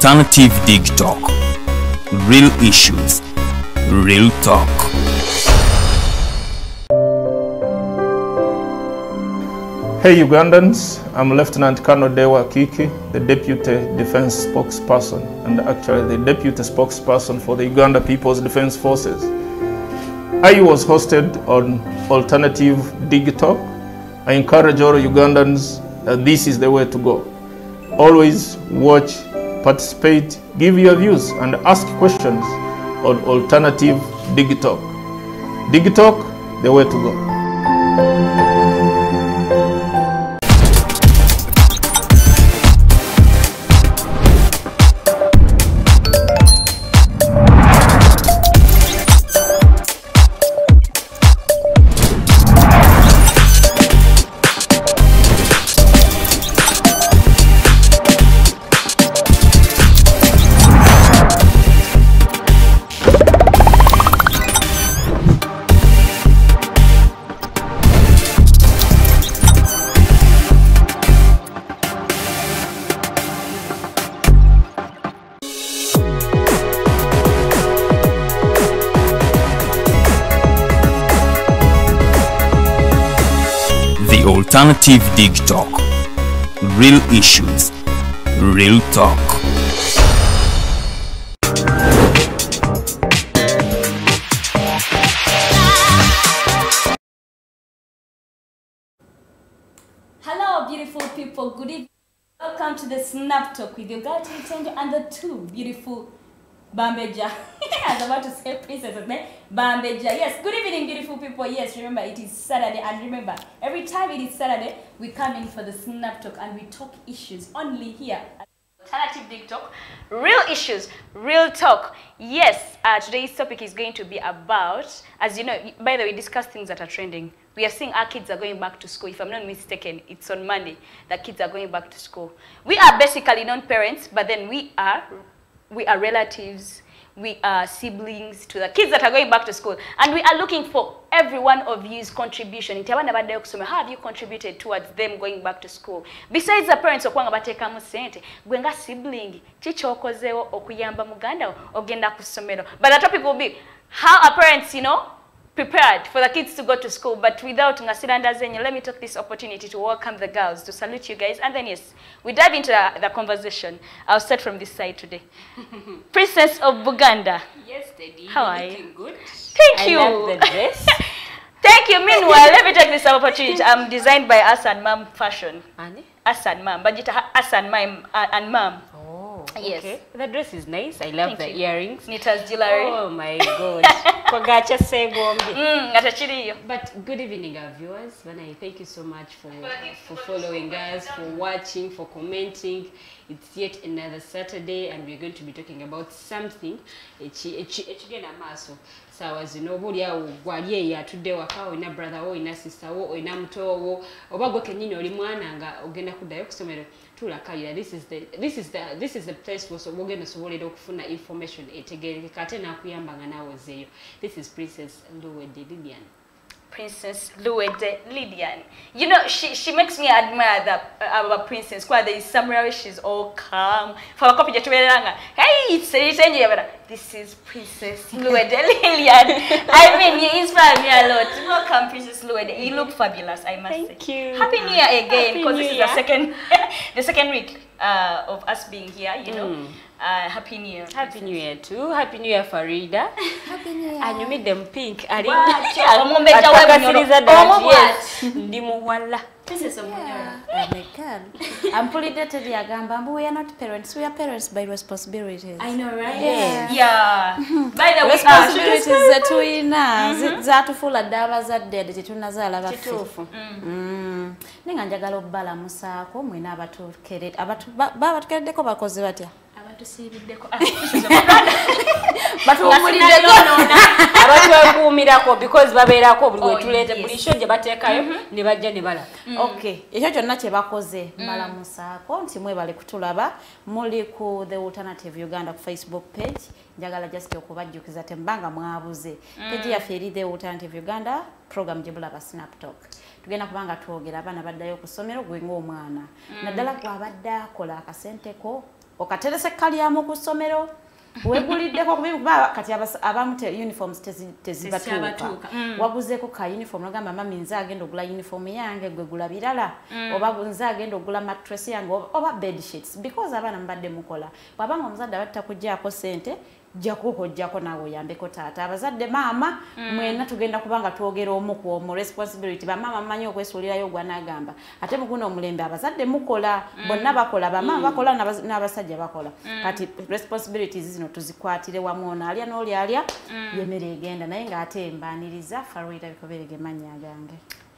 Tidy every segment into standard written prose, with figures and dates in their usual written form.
Alternative Dig Talk. Real issues, real talk. Hey Ugandans, I'm Lieutenant Colonel Dewa Kiki, the Deputy Defense Spokesperson and actually the Deputy Spokesperson for the Uganda People's Defense Forces. I was hosted on Alternative Dig Talk. I encourage all Ugandans that this is the way to go. Always watch, participate, give your views and ask questions on Alternative Dig Talk. Dig Talk, the way to go. Alternative Dig Talk. Real issues, real talk. Hello, beautiful people. Good evening. Welcome to the Snap Talk with your girl Tintenjo and the two beautiful Bambeja. I was about to say princess, Bambeja. Yes, good evening, beautiful people. Yes, remember it is Saturday, and remember every time it is Saturday, we come in for the Snap Talk and we talk issues only here at Alternative Dig Talk. Real issues, real talk. Yes, today's topic is going to be about, as you know, by the way, we discuss things that are trending. We are seeing our kids are going back to school. If I'm not mistaken, it's on Monday that kids are going back to school. We are basically non-parents, but then we are relatives, we are siblings to the kids that are going back to school, and we are looking for every one of you's contribution. How have you contributed towards them going back to school? Besides the parents, gwenga sibling, chicho okozewo okuyamba muganda ogenda kusomero. But the topic will be how are parents, prepared for the kids to go to school, but without Ngasiranda Zenyo, let me take this opportunity to welcome the girls, to salute you guys, and then yes, we dive into the conversation. I'll start from this side today. Princess of Buganda. Yes, Daddy. How are you? Looking good. Thank you. I love the dress. Thank you. Meanwhile, let me take this opportunity. I'm designed by Asan Mam Fashion. Annie? Asan Mam. Bajita Asan Mam and Mam. Yes. Okay. The dress is nice. I love the earrings. Nita's jewelry. Oh my God. Kogacha segombi. But good evening, our viewers. Thank you so much for following us, for watching, for commenting. It's yet another Saturday, and we're going to be talking about something. So as you know, today wakawo ina brother wo ina sister wo ina mto wo obago kenyini oli mwana nga ogenda kudayo kusomero tulakayira. This is the place for ogenda sobolera okufuna information etegerekeka ate nakuyambanga nawe zeyo. This is Princess Luwede Lilian. Princess Luwede Lilian. You know, she makes me admire our princess. There is somewhere where she's all calm. For a copy, hey, this is Princess Luwede Lilian. I mean, you inspire me a lot. Welcome, Princess Luwede. You look fabulous, I must say. Thank you. Happy New Year again, because this is the second week of us being here, you know. Happy New Year. Happy New Year too. Happy New Year, Farida. Happy New Year. And you made them pink. Yes. Princess of Bunyoro. I'm polydected Yagamba. We are not parents. We are parents by responsibilities. I know, right? Yeah. By the way, responsibilities that we know. That full of davas that dead. It will not allow us. Ninganjagalo bala musako. Mwina abatu keret. Abatu keret deko bakoze batia. to see the deco. But because babeerako buli tulete buli shonje bateekayo ne bajja ne bala. Okay, ekyo kyonna kye bakoze mbala musaako nti mwebale kutulaba muli ku The Alternative Uganda ku Facebook page. Njagala just okubajjukiza tembanga mwabuze. Page yaffe eri The Alternative Uganda program jebula ba Snap Talk. Tugenda kubanga twogera abana baddayo ku ssomero gwe ng'omwana. Naddala gwabadde akola akasente ko okaterese kalyamu ku ssomero weguliddeko kuba kati abamu uniforms tezibatuuka waguzeeko ka uniform nogamba mami nze agenda ogula uniform yange gwe gula birala oba nze agenda ogula mattress yange oba bed sheets because abaana mubadde mukola bwabanga omuzadde abatta kugjaako ssente jjako naawe oyambeko taata abazadde maama mwena tugenda kubanga twogera omu ku omu responsibility bamaama mmanyi okwesuulirayo gwa n'agamba ate muguno omulembe abazadde mukola bonna bakola bamaama bakola n'abasajja bakola kati responsibilities zino tuzikwatire wamu ono alya n'oli alya yemere egenda naye ng'ate embaaniriza Farida Bikoberege mannya agange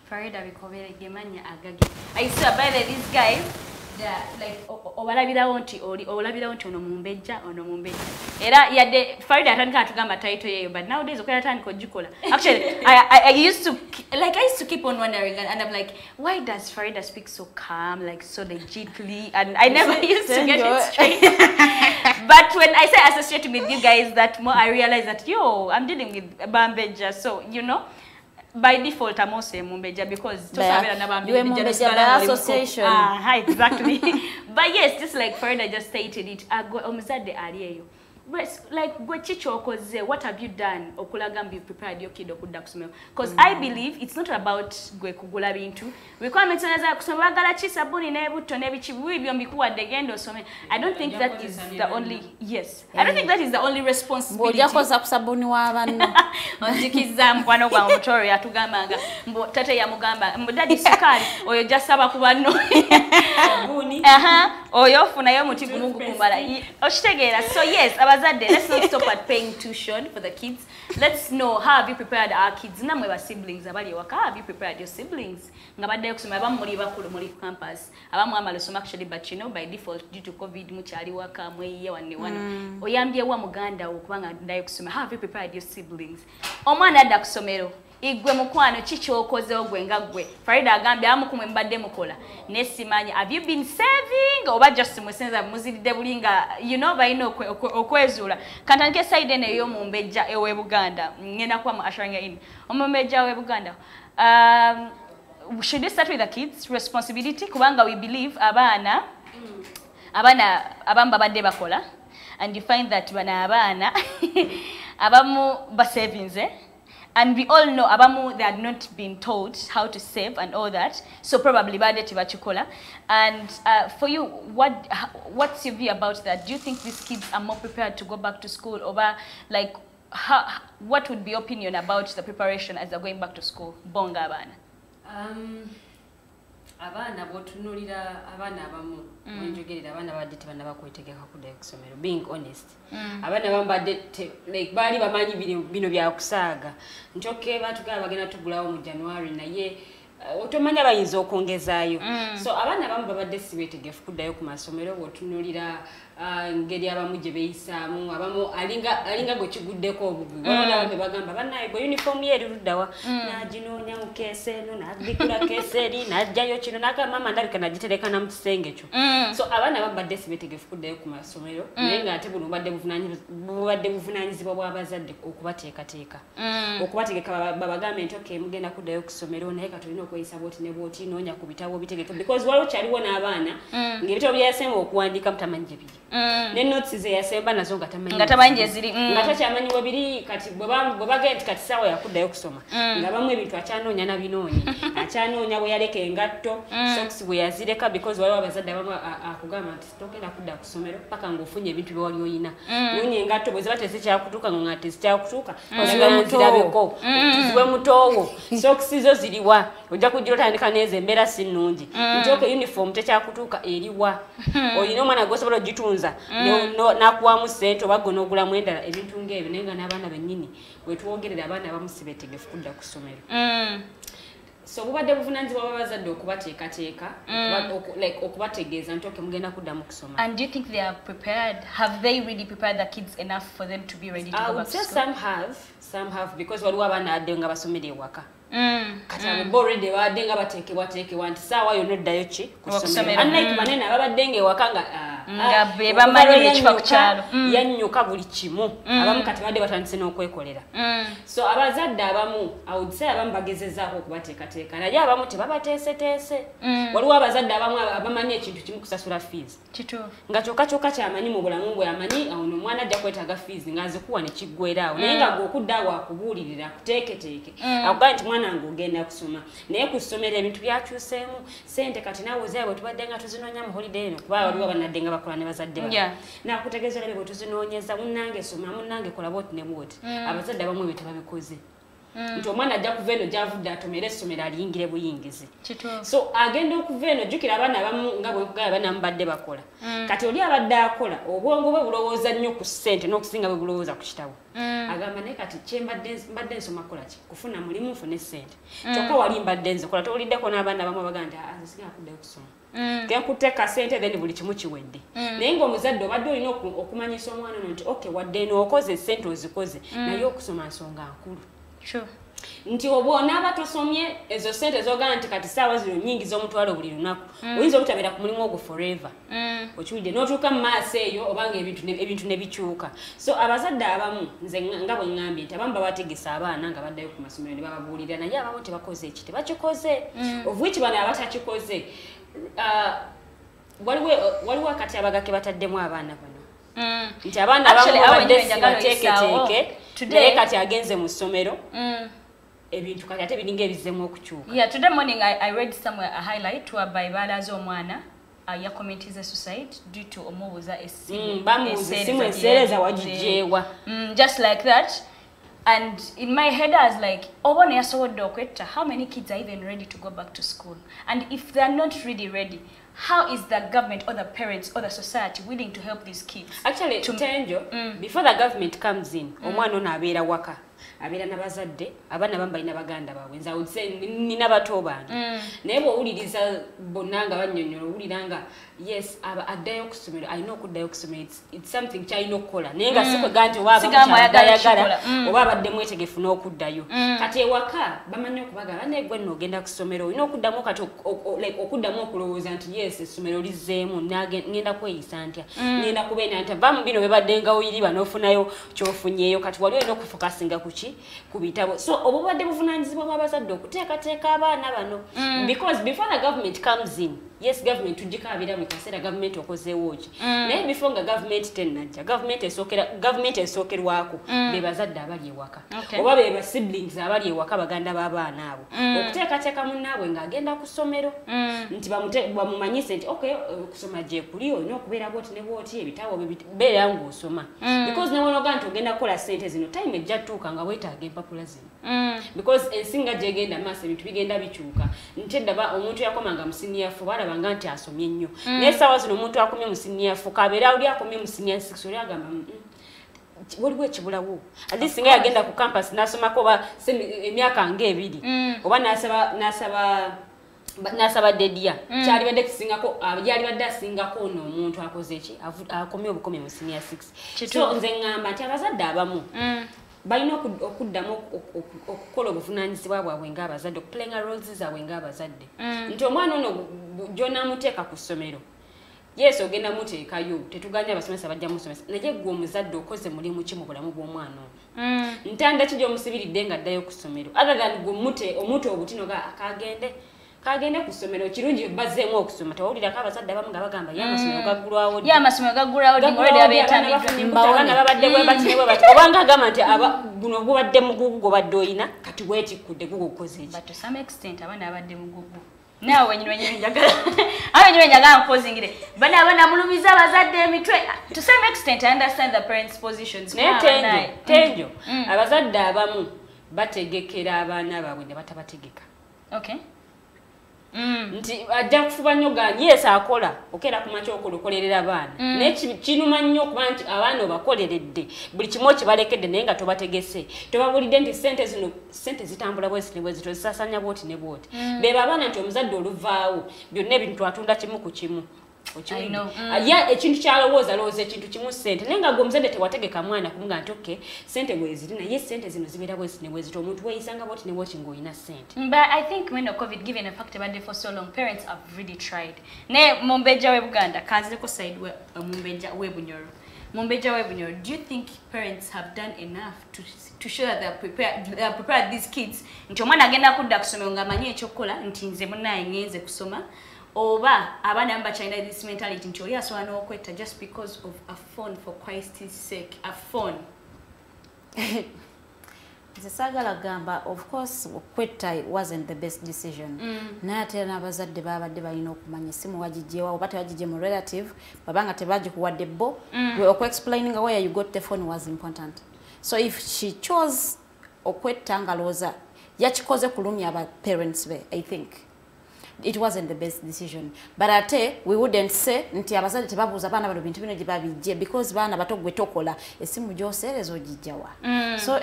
Farida Bikoberege mannya agage I swear by these guys like obalabirawo nti ono mumbejja era yadde Farida atandika atugamba title yeyo but nowadays okwera tandika ogikola actually I used to keep on wondering and I'm like why does Farida speak so calm like so legitly and I never used to get it straight but when I say associating with you guys that more I realize that I'm dealing with Bambeja so you know by default I'm also Mumbeja because you Mumbeja by association. Exactly. But yes, just like Farida just stated it, omuzadde aliyeyo. Like what have you done okulaga you prepared your kid okudda kusomero because I believe it's not about gwe kugula bintu requirements naza kusoma bagala chi sabuni n'ebutto n'ebikibu ibyo mbikuwadde genda osome I don't think that is the only I don't think that is the only responsibility ojakoza kusabuni w'abantu onzikiza mkwano gwa mutoro yatugambanga mbo tate yamugamba mbo dadi sukali oyo jasaba ku banno sabuni oyo funayo muti gumugu kumbala okitegeera so yes let's not stop at paying tuition for the kids. Let's know how have you prepared our kids. Namwe ba siblings abali waka have you prepared your siblings. Ngabadde kusoma abamu muri bakulu muri campus. Abamu amalosoma actually but you know by default due to COVID muchali waka mweyiye wanne. Oyambye wa muganda okubanga ndayo kusoma how have you prepared your siblings. Omwana adda kusomero. Igwe mukwano chichokoze ogwe ngagwe Farida agambye amukumwe mbadde mukola nesimanyi have you been saving oba just musenza muzidde bulinga you know bayino okwezula kantandike side ene yo Mumbejja ewe Buganda ngenda kwa ashanga in Mumbejja ewe Buganda should we start with the kids responsibility kubanga we believe abana abamba badde bakola and you find that bana abana abamu ba savings and we all know abamu they had not been taught how to save and all that so probably bade tibachikola and for you what's your view about that do you think these kids are more prepared to go back to school or like what would be your opinion about the preparation as they're going back to school bonga abana abana botunulira abana abamu wenjogerera abana badde tebana bakwetegeka kudda kusomero being honest abana bambadde like bali bamanyi bino bya kusaaga nchoke batugala bagenda tugulawo mu January naye otomanya bayinza okongezaayo so abana bamba badde sibetegefu kuddayo ku masomero botunulira ngeri abamu gye beyisaamu abamu alinga gwe kiguddeko obugu wabona bambe bagamba bannaye gwe uniform ye eruddawa naginoonya mu keese eno nabikula keese eri najjayo kino mama ndabika nagitereka na mu kisenge kyo so abaana babadde sibetegefu kuddayo ku masomero naye ng'ate buno bubadde buvunanyizibwa bw'abazadde okubateekateeka okubategeka babagambe nti okay mugenda kuddayo ku ssomero naye katulina okweyisa bwoti ne bwoti noonya ku bitabo bitegeke because waliwo kyaliwo n'abaana ng'ebitabo byayasemba okuwandiika mutamanyi gye biri ne notes ze yasemba nazo ngatamanyi gye ziri ngatakyamanya webiri kati bwebagenda kati sawa yakuddayo kusoma nga bamwe ebintu akyanoonya nabinoonye akyanoonya bwe yaleka engatto socks bwe yazireka because waliwo abazadde abamu akugamba nti togenda kudda kusomero paka ng'ofunye ebintu bye wali oyina noonya engatto bwe ziba tezikyakutuuka nga tezikyakutuuka ozirabeko tuziwe mutoowo socks zo ziriwa ojja kujja otandika nezo embeera si nnungi nti okay uniform tekyakutuuka eriwa olina omwana gwosobola ogitunza nakuwamu ssente oba gwe n'ogulamu endala ebintu ng'ebyo naye nga n'abaana bennyini bwetwogerera abaana abamu sibeetegefu kudda ku ssomero so bubadde buvunanyizibwa bw'abazadde okubateekateeka okubategeeza nti okay mugenda kuddamu kusoma and do you think they are prepared have they really prepared the kids enough for them to be ready to go back to school some have because waliwo abaana adde nga basomera ewaka kati abo already badde nga bateekebwateekebwa nti saawa yonna oddayo ki ku ssomero unlike banene ababadde nga ewaka nga nga be bamanyi ekifa ku kyalo yannyuka buli kimu abamu kati badde batandise n'okwekolera so abazadde abamu awudise abamu bagezezaako okubateekateeka naye abamu tebabateeseteese waliwo abazadde abamu abamanyi ekintu kimu kusasula fees nga kyokka kyamanyi mu bulamu bwe amanyi ono omwana ajja kwetaaga fees ng'azikuwa ne kiggweeraawo naye nga gweokuddaawo akubuulirira akuteeketeeke akugamba nti mwana wange ogenda kusoma naye ku ssomero ebintu byakyuseemu sente kati naawe ozaye bwe tubadde nga tuzinoonya mu holiday eno kuba waliwo abanadde nga bakola ne bazadde bawe nakutegeeza labe bwe tuzinoonyeza munnange soma munnange kola bwoti ne bwoti abazadde abamu ebyo tebabikoze nti omwana ajja kuva eno gy'avudde atomere essomero aliyingire buyingizi so agenda okuva eno jjukira abaana abamu nga bwekugaba banamu badde bakola kati oli abadde akola obwongo bwe bulowooza nnyo ku ssente n'okusinga bwe bulowooza ku kitabo agamba naye kati mbadde nsoma kukola ki kufuna mulimu nfune ssente kyokka wali mbadde nzikola towuliddeko n'abaana abamu abagaa nti nsiga akuddeyo kusoma genkuteeka ssente then buli kimu kiwedde naye ng'omuzadde obadde olina okumanyisa omwana ono nti okay wadde enookoze ssente ozikoze naye okusoma nsonga nkulu nti obwonaaba tosomye ezo ssente zogana nti kati saawa zino nnyingi z'omutwalo buli lunaku oyinza obutabeera ku mulimu ogwo forever okiwulidde n'otuuka mu maaso eyo obanga ebintu ne bikyuka so abazadde abamu nze nga bwe ŋŋambye nti abamu babategesa abaana nga baddayo ku masomero ne bababuulira naye abamu tebakoze eki tebakikoze ovuiki bano abatakikoze waliwo akatyabaga ke bataddemu abaana bano nti abaana abamu babadde sibateeketeeke naye kati agenze mu ssomero ebintu kati ate biringa ebizzemu okukyuka today morning I read somewhere a highlight whereby balaze omwana yakomentize suicide due to omubuuza esimu enseereza wagijeewa just like that. And in my head I was like, obone yasobodde okwetta, how many kids are even ready to go back to school? And if they are not really ready, how is the government or the parents or the society willing to help these kids? Actually, Tenjo, before the government comes in, omwana ono abeera waka. Abeera n'abazadde abaana bamu balina baganda baabwe nze awulise nina bato bange naye bw'owuliriza bonna nga bannyonnyola owulira nga yes addayo okusomero alina okuddayo okusomero it's something kyalina okukola naye nga sikwega nti obaayagala oba abadde mwetegefu n'okuddayo kati ewaka bamanyi okubagamba naye gwe nno ogenda ku ssomero olina okuddamu kati okuddamu okulowooza nti yes essomero lizzeemu ngenda kweyisa ntya ngenda kubeera ntya va mu bino bebadde nga oyiriba n'ofunayo ky'ofunyeeyo kati wali olina okufokasinga ku bitabo so obubadde buvunaanyizibwa bw'abazadde okuteekateeka abaana bano because before the government comes in yes government tugikaabira buli kaseera government okozeewo ki naye before nga government tennajja government esookerwako be bazadde abali ewaka oba be ba siblings abali ewaka baganda b'abaana abo okuteekateeka munnaabwe ng'agenda ku ssomero nti bamumanyise nti okay okusoma gye kuli olina okubeera bwoti ne bwoti ebitabo beera ng'osoma because ne wonoga nti ogenda kukola ssente zino time ejja tuuka nga weetaaga empapula zino because ensinga gyegenda maaso ebintu bigenda bikyuka nti eddaba omuntu yakomanga mu siniyafu balabanga nti asomye ennyo naye essaawa zino omuntu akomye mu siniyafu kabeera oli akomye mu siniya 6 oli agamba waliwo ekibulawo ate singa yagenda ku campus n'asomako oba emyaka ng'ebiri oba n'asaba dediya kyali badde kisingako yali badde asingako ono omuntu akoze eki akomye obukomye mu siniya 6 so nze ŋŋamba nti abazadde abamu balina okuddamu okukola obuvunaanyizibwa bwabwe ng'abazadde okupulenga roles zaabwe ng'abazadde nti omwana ono gy'onaamuteeka ku ssomero yes ogenda muteekayo tetuganya abasomesa bajja musomesa naye gwe omuzadde okoze mulimu ki mu bulamu bw'omwana ono ntanda ki gy'omusibiridde ng'addayo ku ssomero other than gwe omuti obutino kagende ku ssomero kirungi bazzeemu okusoma tewawulirako abazadde abamu nga bagamba ye amasomero gaggulwawo abaana babadde bwe bati ne bwe bati obanga agamba nti guno gubadde mugugu gobadde oyina kati weetikkudde gugukoze eki but to some extent abaana abadde mugugu nawe wenyini njagala mpozingire bana mulumiza abazadde emitwe to some extent I understand the parents positions naye tenjo abazadde abamu bategekera abaana baabwe ne batabategeka okay nti ajja kufuba nnyo gani yes akola okeera ku makya okulukolerera abaana naye kinuma nnyo okuba nti abaana obakoleredde buli kimu okibalekedde naye nga tobategese tobabulidde nti sente zitambula bwezi ne bwezi tozisasanya bwoti ne bwoti beba abaana nti omuzadde oluvaawo byonna ebintu atunda kimu ku kimu ya ekintu kyalowooza ekintu kimu sente naye nga gwe omuzadde tewategeka mwana kumuga nti okay sente bweziri naye sente zino zibeera bwezi ne bweziti omuntu weyisanga bwoti ne bwoti ng'olina sente. But I think when the COVID given a fact about it for so long, parents have really tried. Ne Mumbeja we Buganda, kanzeko side we Mumbeja we Bunyoro. Mumbeja we Bunyoro, do you think parents have done enough to show that they are prepared these kids? Nti omwana agenda kudda kusoma nga amanyi ekyokukola nti nze munaye ngenze kusoma. Oba abana amba China this mentality nti oli asobola n'okwetta just because of a phone for Christ's sake, a phone. Sagala gamba, of course, kwetta wasn't the best decision. Naye ate n'abazadde babadde balina okumanya essimu wagijjeewa oba tewagijje mu relative babanga tebagikuwadde bo. Explaining where you got the phone was important. So if she chose okwetta ngalooza yakikoze kulumya aba parents be, I think it wasn't the best decision. But ate we wouldn't say nti abazadde tebabuuza baana bano bintu bino gye babijje because baana bato gwe tokola essimu gy'oseereza ogijjawa. So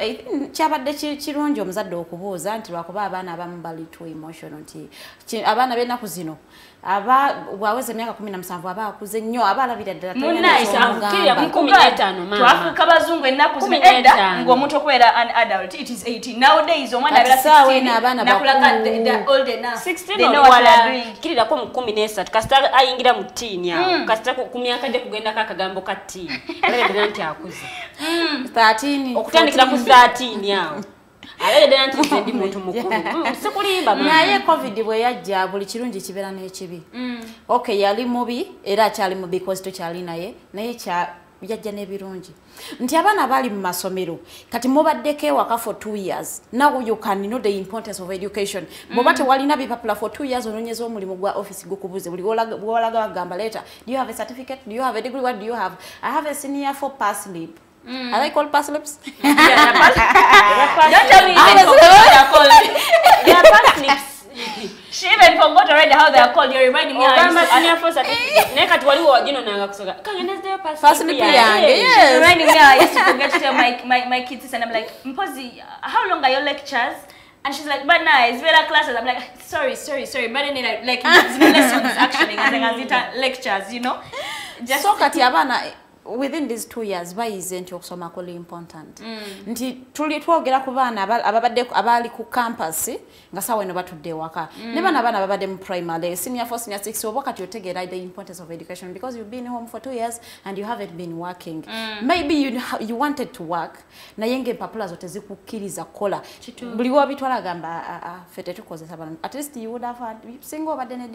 kyabadde kirungi omuzadde okubuuza nti lwakuba abaana abamu bali too emotional nti abaana b'ennaku zino bwaweza emyaka 17 aba akuze nnyo aba alabira ddala twafuuka bazungu ennaku zino edda ng'omuntu okubeera an adult it is 18 nowadays omwana abeera 16 nakulaga the old enough 16 kirirako mu 13 kasita ayingira mu teen awo kasita ku myaka gye kugendako akagambo ka teen alabira nti akuze 13 okutandikira ku 13 awo alabira nti nze ndi muntu mukulu sikulimba naye covid bwe yajja buli kirungi kibeera n'ekibi okay yali mubi era akyali mubi because tokyali naye yajja n'ebirungi nti abaana bali mu masomero kati mubaddeko ewaka for 2 years now you can know the importance of education bw'oba tewalina bipapula for 2 years ononyeza omulimu gwa office gukubuze buli bw'olaga bagamba later do you have a certificate, do you have a degree, what do you have? I have a senior for pass slip. Are they called pass slips? Don't tell me even forgot they are called. They are pass slips. She even forgot already how they are called. You're reminding me. Senior for certificate. Neka tuwaliwo wajino nanga kusoga. Kanga there pass slip yange. Yes. Reminding me I used to forget to tell my kids and I'm like, Mpozi, how long are your lectures? And she's like, but nah, it's better classes. I'm like, sorry. But then like it's lessons actually. As lectures, you know. Just so kati abana within these 2 years bayize nti okusoma kuli important nti tuli twogera ku baana ababadde abali ku campus nga sawa eno batudde waka ne bana babadde mu primary senior 4 senior 6 oba kati otegeera the importance of education because you've been home for 2 years and you haven't been working maybe you wanted to work naye ng'empapula zo tezikukkiriza kola buli wabitwala gamba fete tukozesa bana at least you would have had single obadde ne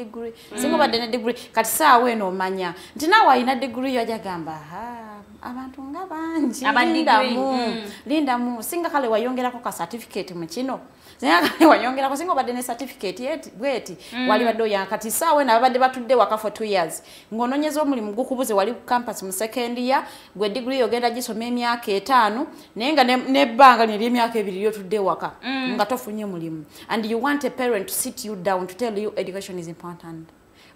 degree kati saawa eno omanya nti nawe alina degree yo ajja gamba abantu nga bangi lindamu singa kale wayongerako ka certificate mu kino singa kale wayongerako singa obadde ne certificate bweti wali badde yakati saawe nabadde batudde waka for 2 years ng'ononyeza omulimu gukubuze wali ku campus mu second year gwe degree yogenda gisoma emyaka 5 naye nga nebbanga n'ebyemyaka 2 lyotudde waka nga tofunye mulimu and you want a parent to sit you down to tell you education is important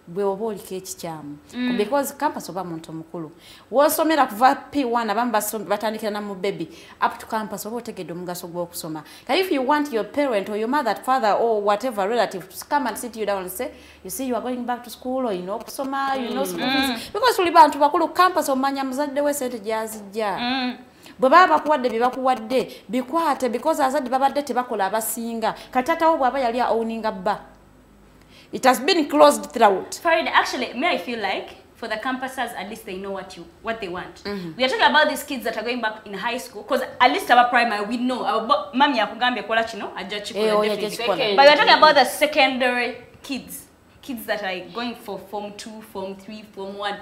bwe oba oliko ekikyamu because campus oba muntu mukulu wosomera kuva P1 abamu batandikira na mu baby up to campus oba otegedde omugaso gw'okusoma. If you want your parent or your mother, father or whatever relative to come and sit you down and say, you see you are going back to school or you know kusoma, you know because tuli bantu bakulu campus omanya muzadde we sente gyazijja bwe baba bakuwadde bye bakuwadde bikwate because azadde babadde tebakola abasinga katatawo bw'aba yali owninga bba. It has been closed throughout. Farida, actually, may I feel like for the campuses, at least they know what they want. We are talking about these kids that are going back in high school, because at least our primary, we know. Mami yakugambe kola chino, ajachikola definitely. But we are talking about the secondary kids that are going for Form 2, Form 3, Form 1.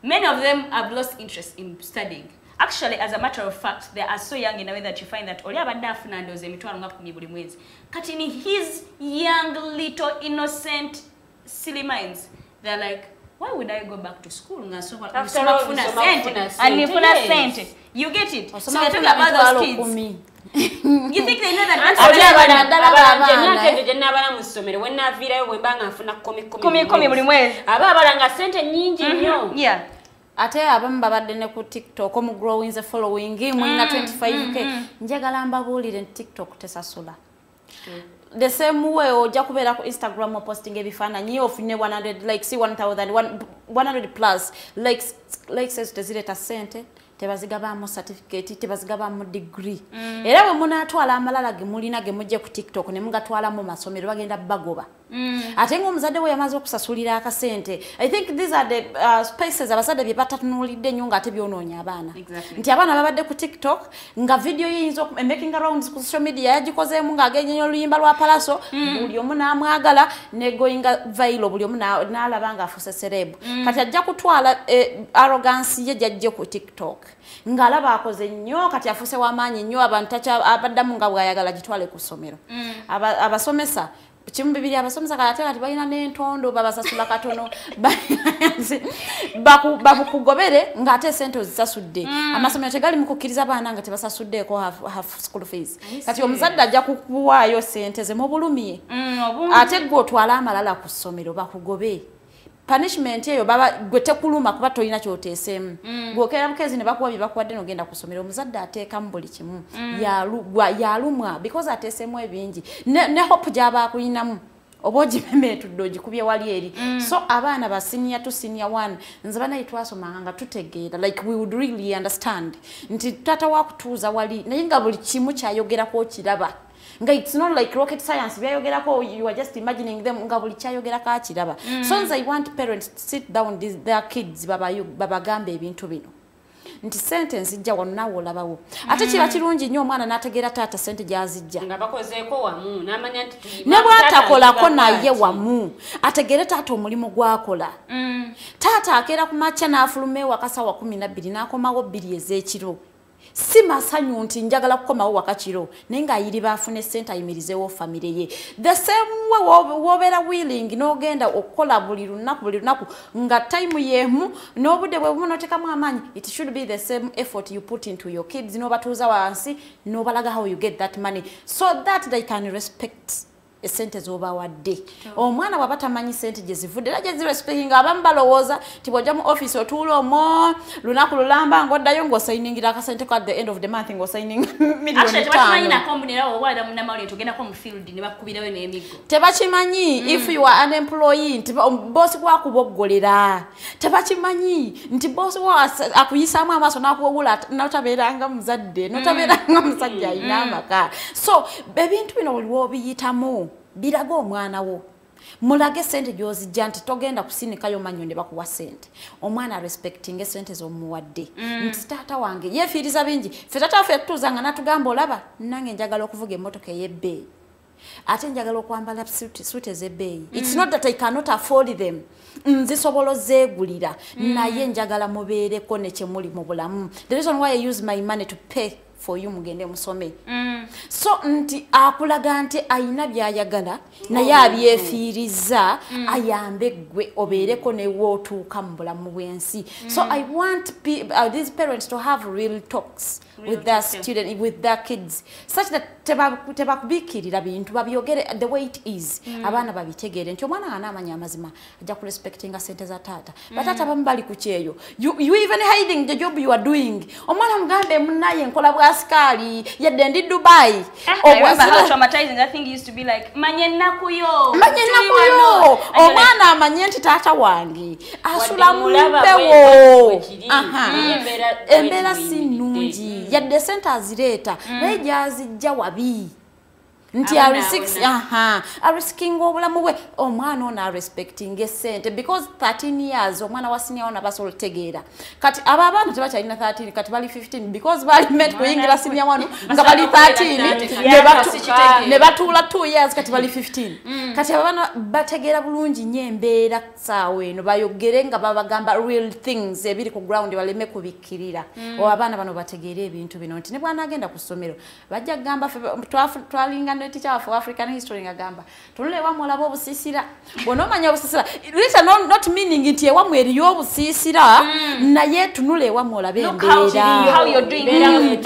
Many of them have lost interest in studying. Actually, as a matter of fact, they are so young in a way that you find that oli abadde afuna ndoze emitwalo nga 10 buli mwezi. Kati ni his young, little, innocent, silly minds, they're like, why would I go back to school? After all, nifuna sente. You get it? So we're talking about those kids. You think they know that? Yeah. Ate abamu babadde ne ku TikTok omu growing the following mulina 25k njagala mbabuulire TikTok tesasula the same way ojja kubeera ku Instagram posting ebifaananyi ofune 100 likes 100 plus likes tezireta sente tebazigabaamu certificate tebazigabaamu degree era bwe munaatwala amalala ge mulina ge mujje ku TikTok ne mugatwala mu masomero bagenda bagoba ate ng'omuzadde we yamaze okusasulira akasente. I think these are the spaces abazadde bye batatunulidde nnyo ng'ate byonoonya abaana nti abaana babadde ku TikTok nga video yeyinza making arounds ku social media yagikozeemu ng'agenyeenya oluyimba lwa Palaso buli omu n'amwagala negoyinga viral buli omu n'alaba ng'afuuse celeb kati ajja kutwala arrogance ye gyajje ku TikTok ng'alaba akoze nnyo kati afuuse w'amaanyi nnyo abantu abaddamu nga bw'ayagala gitwale ku ssomero. Abasomesa kimu bibiri abasomesa kati balina n'entondo babasasula katono bakugobere ng'ate sente ozisasudde amasomero tegali mu kukkiriza baana nga tebasasuddeeko half school fees kati omuzadde ajja kukuwaayo sente ze mu bulumye ate gwe otwala amalala ku ssomero bakugobe punishment eyo baba gwe tekuluma kuba tolina kyoteeseemu gwokera bukezi ne bakuwa bye bakuwadde n'ogenda ku ssomero omuzadde ateekamu buli kimu yalumwa because ateeseemu ebingi ne hope gy'aba akulinamu oba ogimemetudde ogikubye wali eri so abaana ba senior to senior 1 nze banaye twasomanga nga tutegeera like we would really understand nti tata wakutuuza wali naye nga buli kimu kyayogerako okiraba nga it's not like rocket science byayogerako you are just imagining them nga buli kyayogerako akiraba so I want parents to sit down their kids babagambe ebintu bino nti sentence ijja wano nawe olabawo ate kiba kirungi nnyo omwana n'ategeera taata sente gy'azijja nga bakozeeko wamu n'amanya nti ne bw'atakolako naye wamu ategeere taata omulimu gwakola taata akeera ku makya n'afuluma ewaka ssaawa 12 n'akomawo 2 ez'ekiro si masanyu nti njagala kukomawo wakakiro naye ng'ayiriba afune ssente ayimirizeewo famire ye the same way wobeera willing n'ogenda okukola buli lunaku nga time yeemu n'obudde bwe bumu n'oteekamu amaanyi it should be the same effort you put into your kids n'obatuuza wansi n'obalaga how you get that money so that they can respect esente z'obawadde omwana bw'aba tamanyi sente gye zivudde era gye zirespectinga abamu balowooza ti bw'ojja mu office otuula omwo lunaku lulamba ng'oddayo ng'osayiningira akasente ko at the end of the month ng'osayininga tebakimanyi if you are unemployee nti boosi gwakuboggolera tebakimanyi nti boosi akuyisaamu amaaso n'akuwawula notabeeranga muzadde notabeeranga musajja alina amaka so ebintu bino buli w'obiyitamu biraga omwana wo mulage sente gy'ozijja nti togenda kusinikayo manyo ne bakuwa sente omwana respecting esente z'omuwadde nti taata wange yeefiiriza bingi ffe taata waffe yatutuuza nga natugamba olaba nange njagala okuvuga emmotoka ey'ebbeeyi ate njagala okwambala suit ez'ebbeeyi it's not that I cannot afford them nzisobola ozeegulira naye njagala mubeereko ne kye muli mu bulamu the reason why I use my money to pay for you mugende musome so nti akulaga nti ayina byayagala naye abyefiiriza ayambe gwe obeereko ne wootuuka mu bulamu bw'ensi so I want these parents to have real talks with their students, with their kids, such that tebakubiikirira bintu babyogere the way it is abaana babitegeere nti omwana anaamanya amazima ajja ku respectinga sente za taata bataata bamu bali ku kyeyo you even hiding the job you are doing omwana mugambe munaye nkola bwasikaali yadde ndi Dubai omwana amanye nti taata wange asula mu mpewo embeera si nnungi yadde sente azireeta naye gy'azijja wabi nti ariskinga obulamu bwe omwana ono arespecting esente because 13 years omwana wa senior ono abasobola otegeera kati abo abaana tebakyalina 13 kati bali 15 because bali met kuyingira senior wano nga bali 13 ne batuula 2 years kati bali 15 kati abaana bategeera bulungi nnyo embeera saawa eno bayogere nga babagamba real things ebiri ku ground baleme kubikkirira abaana bano bategeere ebintu bino nti ne bw'anaagenda ku ssomero bajja kugamba twalinga teacher of African history ngagamba tunule wamu olaba obusisira bonomanya obusisira listen not meaning nti ewamu eriyo obusisira naye tunule wamu olaba embeera how you're doing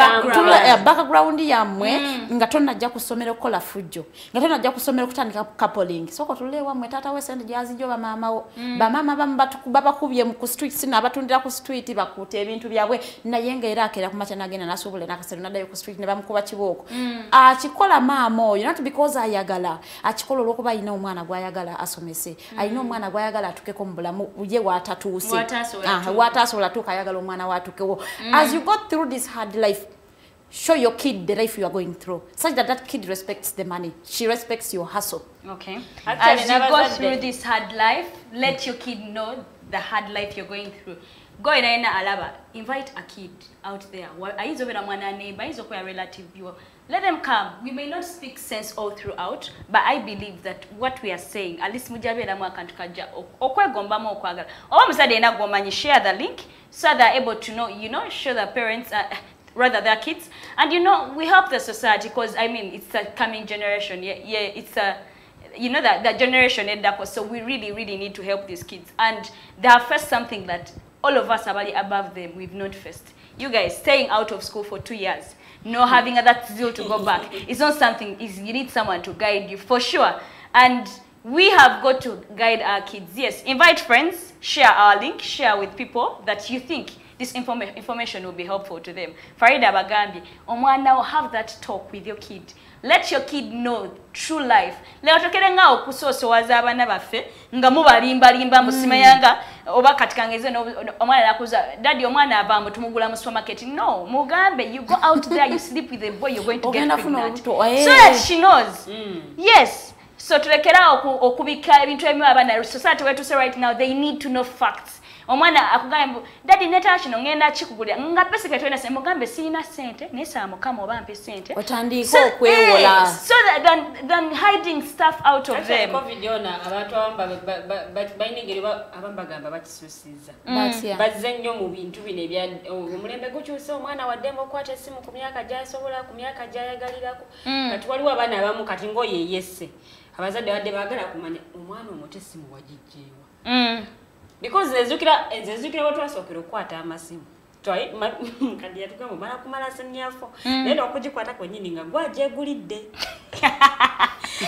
background yamwe nga tonajja kusomera okukola fujjo nga tonajja kusomera kutandika coupling soko tunule wamu taata we sente gyazijjo bamaamawo bamaama bamu babakubye ku streets n'abatundira ku street bakuta ebintu byabwe naye nga era akeera ku makya n'agenda n'asuubula n'akaseera n'addayo ku street ne bamukuba kibooko akikola maama no, not because ayagala achikola olwokuba alina omwana gwayagala asomese alina omwana gwayagala atukeko mu bulamu ye watatuuse watasobola tuuka ayagala omwana watukewo. As you go through this hard life, show your kid the life you are going through, such that that kid respects the money, she respects your hustle. Okay. As you go through this hard life, let your kid know the hard life you're going through. Go in alaba, invite a kid out there. A relative viewer. Let them come. We may not speak sense all throughout, but I believe that what we are saying, at least share the link so they're able to know, show the parents, rather their kids, and we help the society, because I mean it's a coming generation. Yeah, it's a that generation, so we really need to help these kids, and they have faced something that all of us are above them we've not faced. You guys staying out of school for 2 years, no having that zeal to go back, it's not something. You need someone to guide you for sure, and we have got to guide our kids. Yes, invite friends, share our link, share with people that you think this information will be helpful to them. Farida Bagambi, omwana, have that talk with your kid. Let your kid know true life. Leo tokere nga okusoso wazabana bafe nga mubalimba musimayanga oba katika ngeze omwana nakuza daddy omwana avambo tumugula mu supermarket. No, mugambe, you go out there, you sleep with a boy, you're going to get pregnant. So that she knows. Yes. So tulekera okubika ebintu ebimu abana society wetu say right now they need to know facts. Omwana akugamba daddy neta kino ngenda kikugulira nga pesa ketwena se mugambe sina sente nesa mukama obampe sente otandika okwewola so than hiding stuff out of them. Covid yona abantu abamba bayinigirwa abamba gamba bakisusiza bazze nnyo mu bintu bino ebya omulembe gukyusa omwana waddemu okwata essimu ku myaka gy'asobola ku myaka gy'ayagalirako kati waliwo abaana abamu kati ngoye yesse abazadde badde baagala kumanya omwana omuto essimu wagijjeewa. Because ezukira watu wasokero kwata amasimu. Twai kadi yatuka mu bana kumala sanyafo. Nenda okujikwata kwennyini nga gwajegulidde.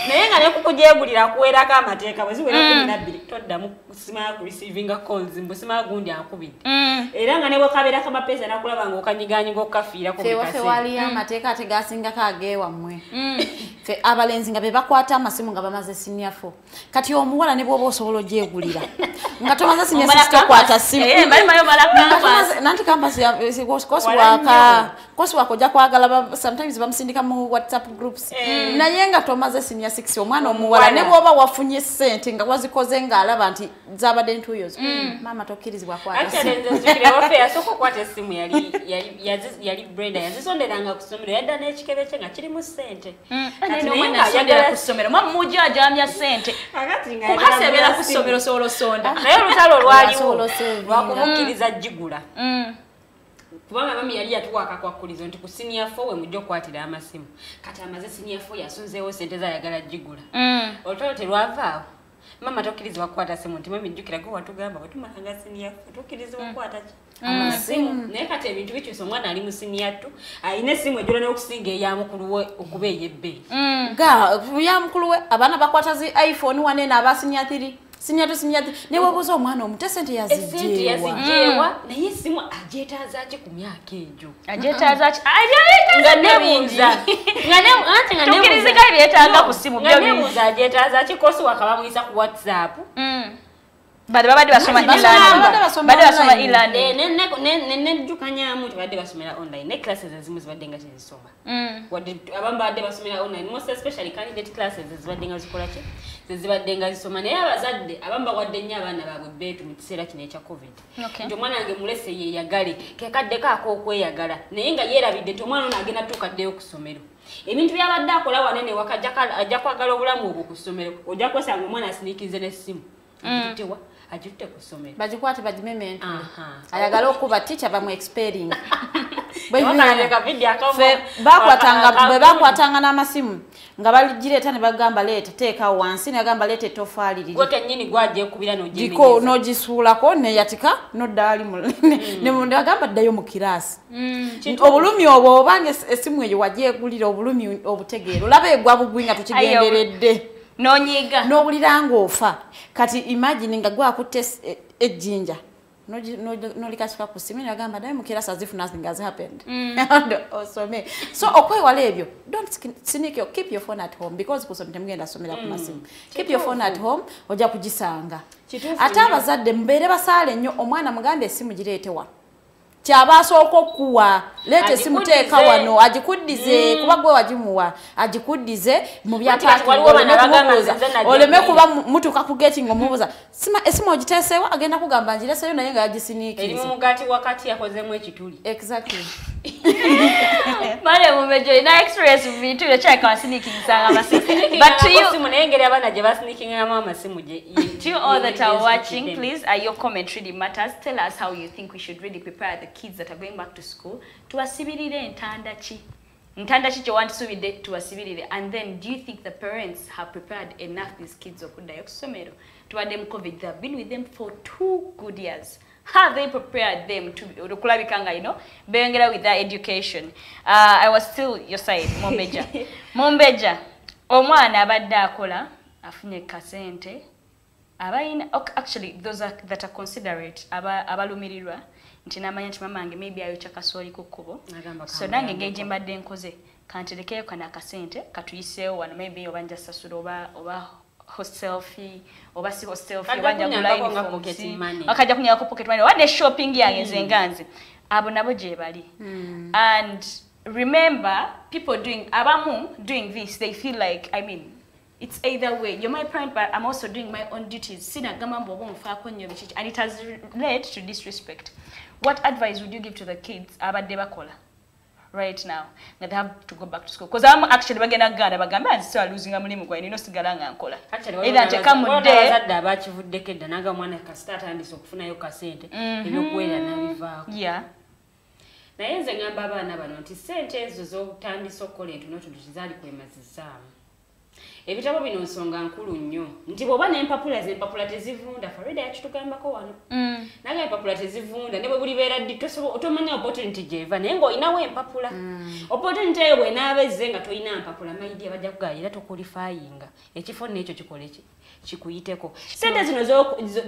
Naye nga nekukujegulira kuwera ka amateeka bwe ziwera 12 todda mu sima ku receiving calls mbusima gundi akubidde. Era nga nebo kabera kama pesa nakulaba ngo kanyiganyi ngo kafiira ko mikase. Fe wali amateeka ategasinga kagewa mmwe. Fe abalenzi nga bebakwata amasimu nga bamaze sanyafo. Kati omuwala nebo oba osobola ojegulira. Nga tomaze sanyafo kwata simu. Mayo malaka nanti campus ya kosi wako ja kwagala sometimes bamsindika mu WhatsApp groups. Naye nga tomaze senior 6 omwana omuwala ne bwoba wafunye sente nga wazikoze nga alaba nti zabadde ntuyozo mama tokkirizibwa kwata achalenze zikire wafe yasoko kwata simu yali Brenda yazisonderanga kusomero yadda n'ekikebe kye nga kiri mu sente ati omwana asondera kusomero mama muja ajamya sente agati nga kuhasebera kusomero solo sonda naye lutalo lwaliwo lwakumukiriza jigula kubanga mami yali yatuwaka kwa kulizo nti ku senior 4 we mujjo kwatira amasimu kati amaze senior 4 yasunzeewo sente za yagala jigula olutalo terwavaawo mama tokkirizibwa kukwata simu nti mami jjukira gwe watugamba bwe tumalanga senior 4 tokkirizibwa kukwata ki amasimu naye kati ebintu bikyusa omwana ali mu senior 2 ayina essimu ejjula n'okusinga eyamukulu we okuba ey'ebbeeyi ga yamukulu we abaana bakwata zi iPhone 1 n'aba senior 3 sinyatu ne wabuza omwana omuto sente yazijjeewa naye essimu ajeetaaza ki ku myaka egyo ajeetaaza ki nga nebuuza tukirizika ebyetaaga ku ssimu nga nebuuza ajeetaaza ki kosi wakaba muyisa ku WhatsApp bade babadde basoma e-learning nejjukanyamu tebadde basomera online ne classes ezimu zibadde nga tezisoma abamu badde basomera online most especially candidate classes zibadde nga zikola ki zibadde nga zisoma naye abazadde abamu bawadde nnyo abaana baabwe beetu mu kiseera kino ekya covid nti omwana wange mulese yeeyagale kekadde kaako okweyagala naye nga yeerabidde nti omwana ono agenda tuukaddeyo ku ssomero ebintu byabadde akola wanene waka ajja kwagala obulamu obwo ku ssomero ojja kwesanga omwana asiniikirize n'essimu agitutewa ajute ku ssomero bagikwate bagimemento ayagala okuba teacher bamu experience bakwatanga n'amasimu nga bagireeta ne bagamba leeta teekawo wansi ne bagamba leeta ettofaaliri gwote nnyini gwaje ekubira n'ogisuulako neyatika noddaali ne bagamba ddayo mu kiraasi obulumi obwo obanga essimu eyo wagyegulira obulumi obutegeero olaba egwa bugwi nga tukigenderedde nonyiga n'owulira ng'ofa kati imagine nga gwakutte ejjinja nolikashika ku simu nagamba naye mukira as if nothing has happened and osome so okwewala ebyo don't sneak your keep your phone at home because kusomera mugenda somera ku masimu keep your phone at home oja kugisanga ate abazadde mbeere basaale nnyo omwana muganda esimu gireetewa kyabasooka okuwa leeta esimu teeka wano agikuddize kuba gwe wagimuwa agikuddize mu byoleme kuba mutuuka ku geti ng'omubuuza esimu ogiteeseewa agenda kugamba ngireseeyo naye nga yagisiniikiriza exactly Mane mumejo ina experience vitu ya chaka wasinikinga abasisi but to you simu naye ngeri abana je basinikinga mama simu je to you all that are watching please your comment really matters. Tell us how you think we should really prepare the kids that are going back to school tuwasibirire ntandachi kyo wantisubide tuwasibirire and then do you think the parents have prepared enough these kids okuddayo ku ssomero tuwadde mu covid they have been with them for 2 good years. Have they prepared them to kulabikanga, you know, bengera with their education? I was still your side, Mombeja. Omwana abadde akola afunye kasente. Actually, those that are considerate abalumirirwa nti namanya nti mamange maybe ayocha kasoli ku kkubo. So nange ngeje mbadde nkoze kanterekeyo kana kasente katuyiseewo wano maybe obanja sasula oba hostel fee oba si hostel fee banja kula pocket money akaja kunya ko pocket money wade shopping yange zenganze abo nabo je bali and remember people doing this they feel like it's either way you're my parent but I'm also doing my own duties sina gamambo bomfa konyo bichichi and it has led to disrespect. What advice would you give to the kids abadde bakola right now that they have to go back to school? Because I'm actually bagenda ganda bagamba nti losing amulimu kwa nino sigala nga nkola either nte kamudde bazadde abakivudde edda naga mwana ka start andise okufuna yo kasente ebyokuwera nabivaako naye nze ngamba abaana bano nti sente ezo z'okutandisa okukola entono tuzali kwemazizaamu ebitabo bino nsonga nkulu nnyo nti bw'oba n'empapula tezivunda Farida yakitugambako wano naga empapula tezivunda ne bwe bulibeera ddi otomanya opportunity gyeva naye ng'olinawo empapula opportunity eyo bw'enaaba ezze nga tolina mpapula maidi bajja kugayira tokulifayinga ekifo n'ekyo kikole kikuyiteko sente zino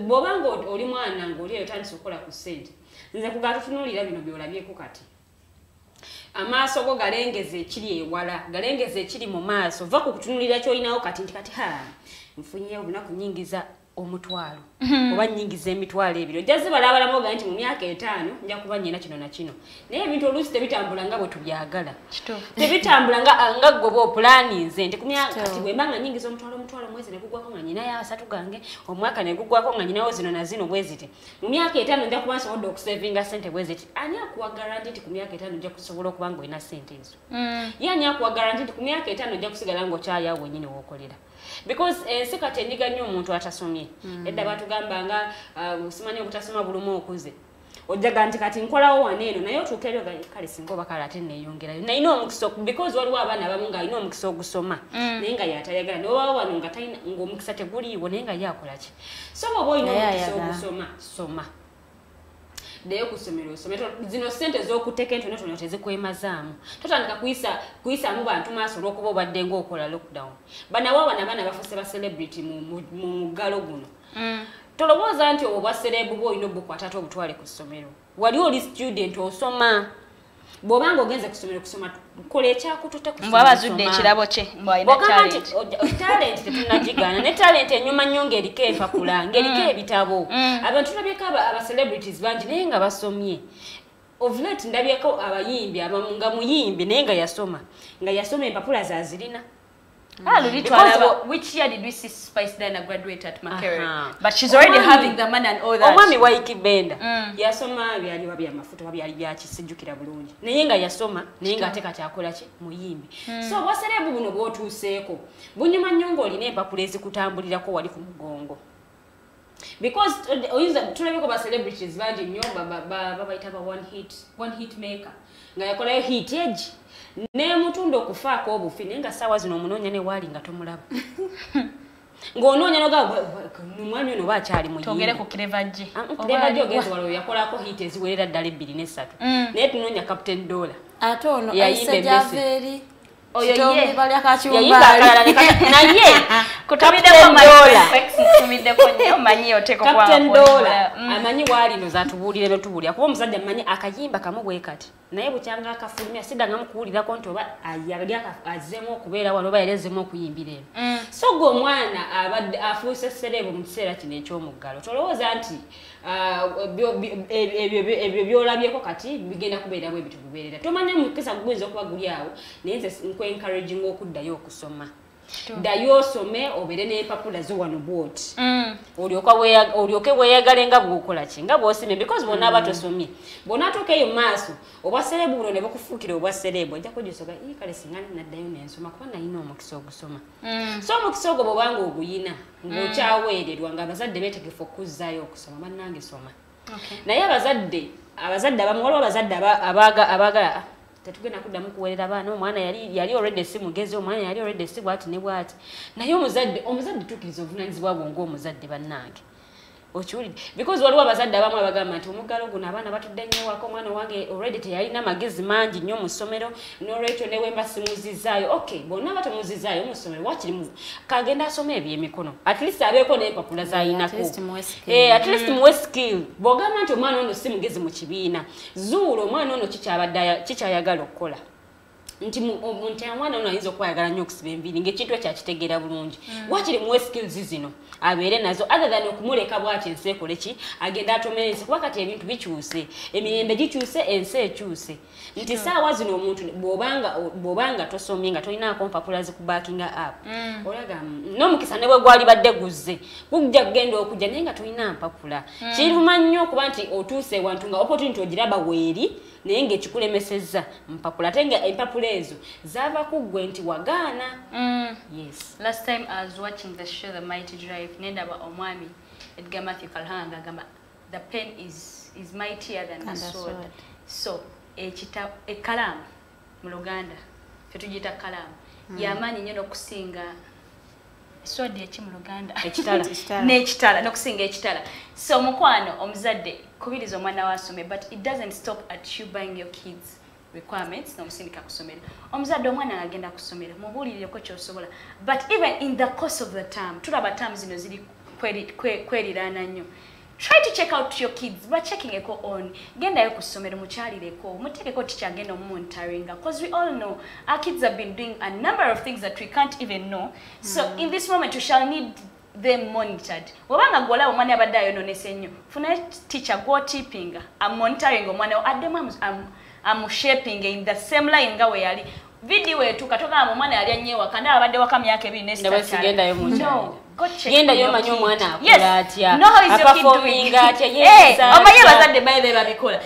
bw'oba nga oli mwana ng'oli eyo tandisa okukola ku sente nze kugaa tutunuulira bino by'olabyeko kati amaaso go galengeze ekiri ewala galengeze ekiri mu maaso va ku kutunulira kyolinawo kati nfunye olunaku nyingiza omutwalo oba nyingiza emitwalo ebiro jjazi balabalamu ogaa nti mu myaka 5 nja kuba nyina kino na kino naye ebintu oluusi tebitambula nga bwe tubyagala tebitambula nga goba opulani nze nti kati bwe mbanga nyingiza omutwalo mwezi ne gugwako nga nyina ya 3 gange omwaka ne gugwako nga nyinawo zino na zino bwe ziti mu myaka 5 nja kuba nsobodde okusavinga sente bwe ziti ani akuwa garanti nti ku myaka 5 nja kusobola okuba nga olina sente ezo ye ani akuwa garanti nti ku myaka 5 nja kusigala ng'okyaliawo wennyini w'okolera because sekati enyiga nnyo omuntu atasomye edda batugambanga simanyi obutasoma bulumu okuze ojaga nti kati nkolawo waneeno naye otuukeeryo kale singa oba kale ate neeyongerayo nayina omukisa because waliwo abaana abamu ng'alina omukisa ogusoma naye nga yatayagala neobawo wano ng'omukisa teguliiwo naye nga yakolaki so bw'oba olina omukisa ogusoma soma ddeyo ku ssomero osome zino sente z'okuteeka entonotono tezikwemazaamu totandika kuyisaamu bantu maaso olw'okuba obadde ng'okola lockdown banawo abaana bafuuse ba celebrity mu muggalo guno tolowooza nti obwa serebu bw'olina obukwata ate obutwale ku ssomero wali oli student osoma bw'obanga ogenze ku ssomero kusoma kola ekyakututte ku mbwaba azudde ekirabo kye mbwalina talent tetunagigana ne talent enyuma nnyo ng'eriko empapula ng'eriko ebitabo abantu tulabyeko aba celebrities bangi naye nga basomye of late ndabyeko abayimbi nga muyimbi naye nga yasoma empapula zazirina. Which year did we see Spice Diana graduate at Makerere? But she's already having the money and all that. Omwami Waiki Benda yasoma byali babya mafuta babyali byakisijjukira bulungi naye nga yasoma naye nga ate kati akola ki muyimbi so bwaserebu buno bw'otuuseeko bunyuma nnyo ng'olina empapula ezikutambulirako wali ku mugongo because tulabeko ba celebrities bangi nnyo babayita ba one hit maker nga yakolayo hit egi ne mutunda okufaako obufi naye nga ssaawa zino omunoonya ne waali nga tomulaba ng'onoonya noga omwami ono baakyali muyimbi togere ku kirevajje ogenzi waliwo yakolako hit eziwerera ddala 2 ne 3 naye tunoonya Captain Dollar ate ono Aisha Javeri oyo ye bali akachumba naye kutumideko tumideko nnyo manyi oteko kwa Captain Dola amanyi wali no zatubulire no tubulya kuba omusajja amanyi akayimba kamu bwe kati naye bukyanga akafulumya sidanga mukuwulira ko ntoba ayabali azemo okubeera wano bayelezemo okuyimbira so gwe omwana abadde afuuse serebo mu kiseera kino ekyomuggalo tolowooza nti ebyo byolabyeko kati bigenda kubeeramu ebintu bibeerera tomanye mukisa guyinza okuba guli awo naye nze nkwencouraging okuddayo okusoma ddayo osome obeere n'empapula zo wano bwoti olyoke weeyagale nga bw'okola ki nga bw'osimye because bonna abatosomye bonna atuuka eyo maaso obwa serebu buno ne bakufuukira obwa serebu ojja kugisoga kale singa naddayo nensoma kuba nalina omukisa ogusoma so omukisa ogwo bwobanga oguyina ng'okyaweererwa ng'abazadde beetegefu okuzzaayo okusoma bannange soma naye abazadde abamu waliwo abazadde abaagala tetugenda kuddamu kuweerera baana omwana yali already si mugezi omwana yali already si bwati ne bwati naye omuzadde tukiriza obuvunaanyizibwa bwo ng'omuzadde bannange okiwulire because waliwo abazadde abamu abagamba nti omuggalo guno abaana batudde nnyo wako omwana wange already teyalina magezi mangi nnyo mu ssomero n'olwekyo newemba simuzizaayo okay bonna batemuzizaayo mu ssomero wakiri kagenda asoma ebyemikono at least abeeko n'empapula z'ayinako at least muwe skill bw'ogamba nti omwana ono si mugezi mu kibiina zuula omwana ono kikyayagala okukola nti omwana ono ayinza okwayagala nnyo okusiba enviiri ng'ekintu ekyakitegeera bulungi wakiri muwe skills zino abeere nazo other than okumuleka bwati ensi ekole ki agenda atomera ensi kuba kati ebintu bikyuse emirembe gikyuse ensi ekyuse nti saawa zino omuntu bw'obanga tosomye nga tolinaako mpapula zikubaakinga up olaga n'omukisa ne bwe gwali badde guzze gujja kugenda okujja naye nga tolina mpapula kiruma nnyo okuba nti otuuse ewantu nga opportunity ogiraba weeri naye ng'ekikulemesezza mpapula ate nga empapula ezo zaava ku ggwe nti wagaana yes last time I was watching the show The Mighty Drive nendaba omwami Edgar Matthew Kalhanga agamba the pen is mightier than the sword so ekalamu mu Luganda fetugita kalamu yamanyi nnyo n'okusinga sword eki mu Luganda n'ekitala n'okusinga ekitala so mukwano omuzadde kubiriza omwana wasome but it doesn't stop at you buying your kids requirements n'omusindika kusomera omuzadde omwana agenda kusomera mubuulireko ky'osobola but even in the course of the term tulaba term zino ziri kweriraana nnyo try to check out your kids but checking eko on gendayo kusomera mukyalireko mutekeko tikyagenda omumonitoringa because we all know our kids have been doing a number of things that we can't even know so in this moment we shall need them monitored wabanga gola omwana abadde ayononese nnyo funa teacher gw'otipinga amonitoring omwana addemu shaping in the same line nga we yali video etuka togamba omwana yali annyewa kandi abadde waka myaka 2 nesigendayo no genda yomanyi omwana akola atya apafominga atya omanyi bazadde baye babikola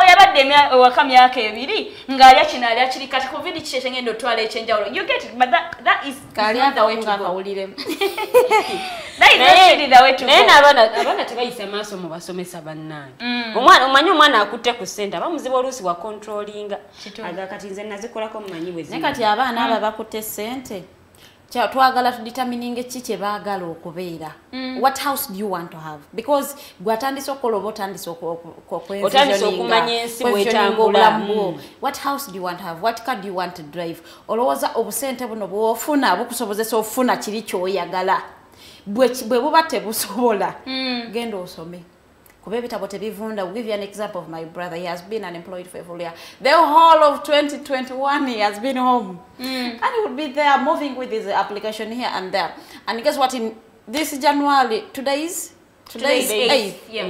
yabadde waka myaka 2 ng'alya kino alya kiri kati covid kikyekye ngenda otwala ekyenjawulo you get it but that is not the way to go naye abaana tebayisa maaso mu basomesa bannange omanyi omwana akutte ku ssente abamuziba oluusi wa controllinga aga kati nze nazikolako mumanyi bwe naye kati abaana abo bakutte ssente twagala tudetermining ki kye baagala okubeera what house do you want to have because gwatandise okukola oba otandise okumanya ensi bwetambula what house do you want to have what car do you want to drive olowooza obusente buno bwofuna bukusobozesa ofuna kiri kyoyagala bwe buba tebusobola genda osome kuba ebitabo tebivunda. I'll give you an example of my brother. He has been unemployed for a full year. The whole of 2021 he has been home and he would be there moving with his application here and there. And guess what, in this January, today is 8th. Yeah.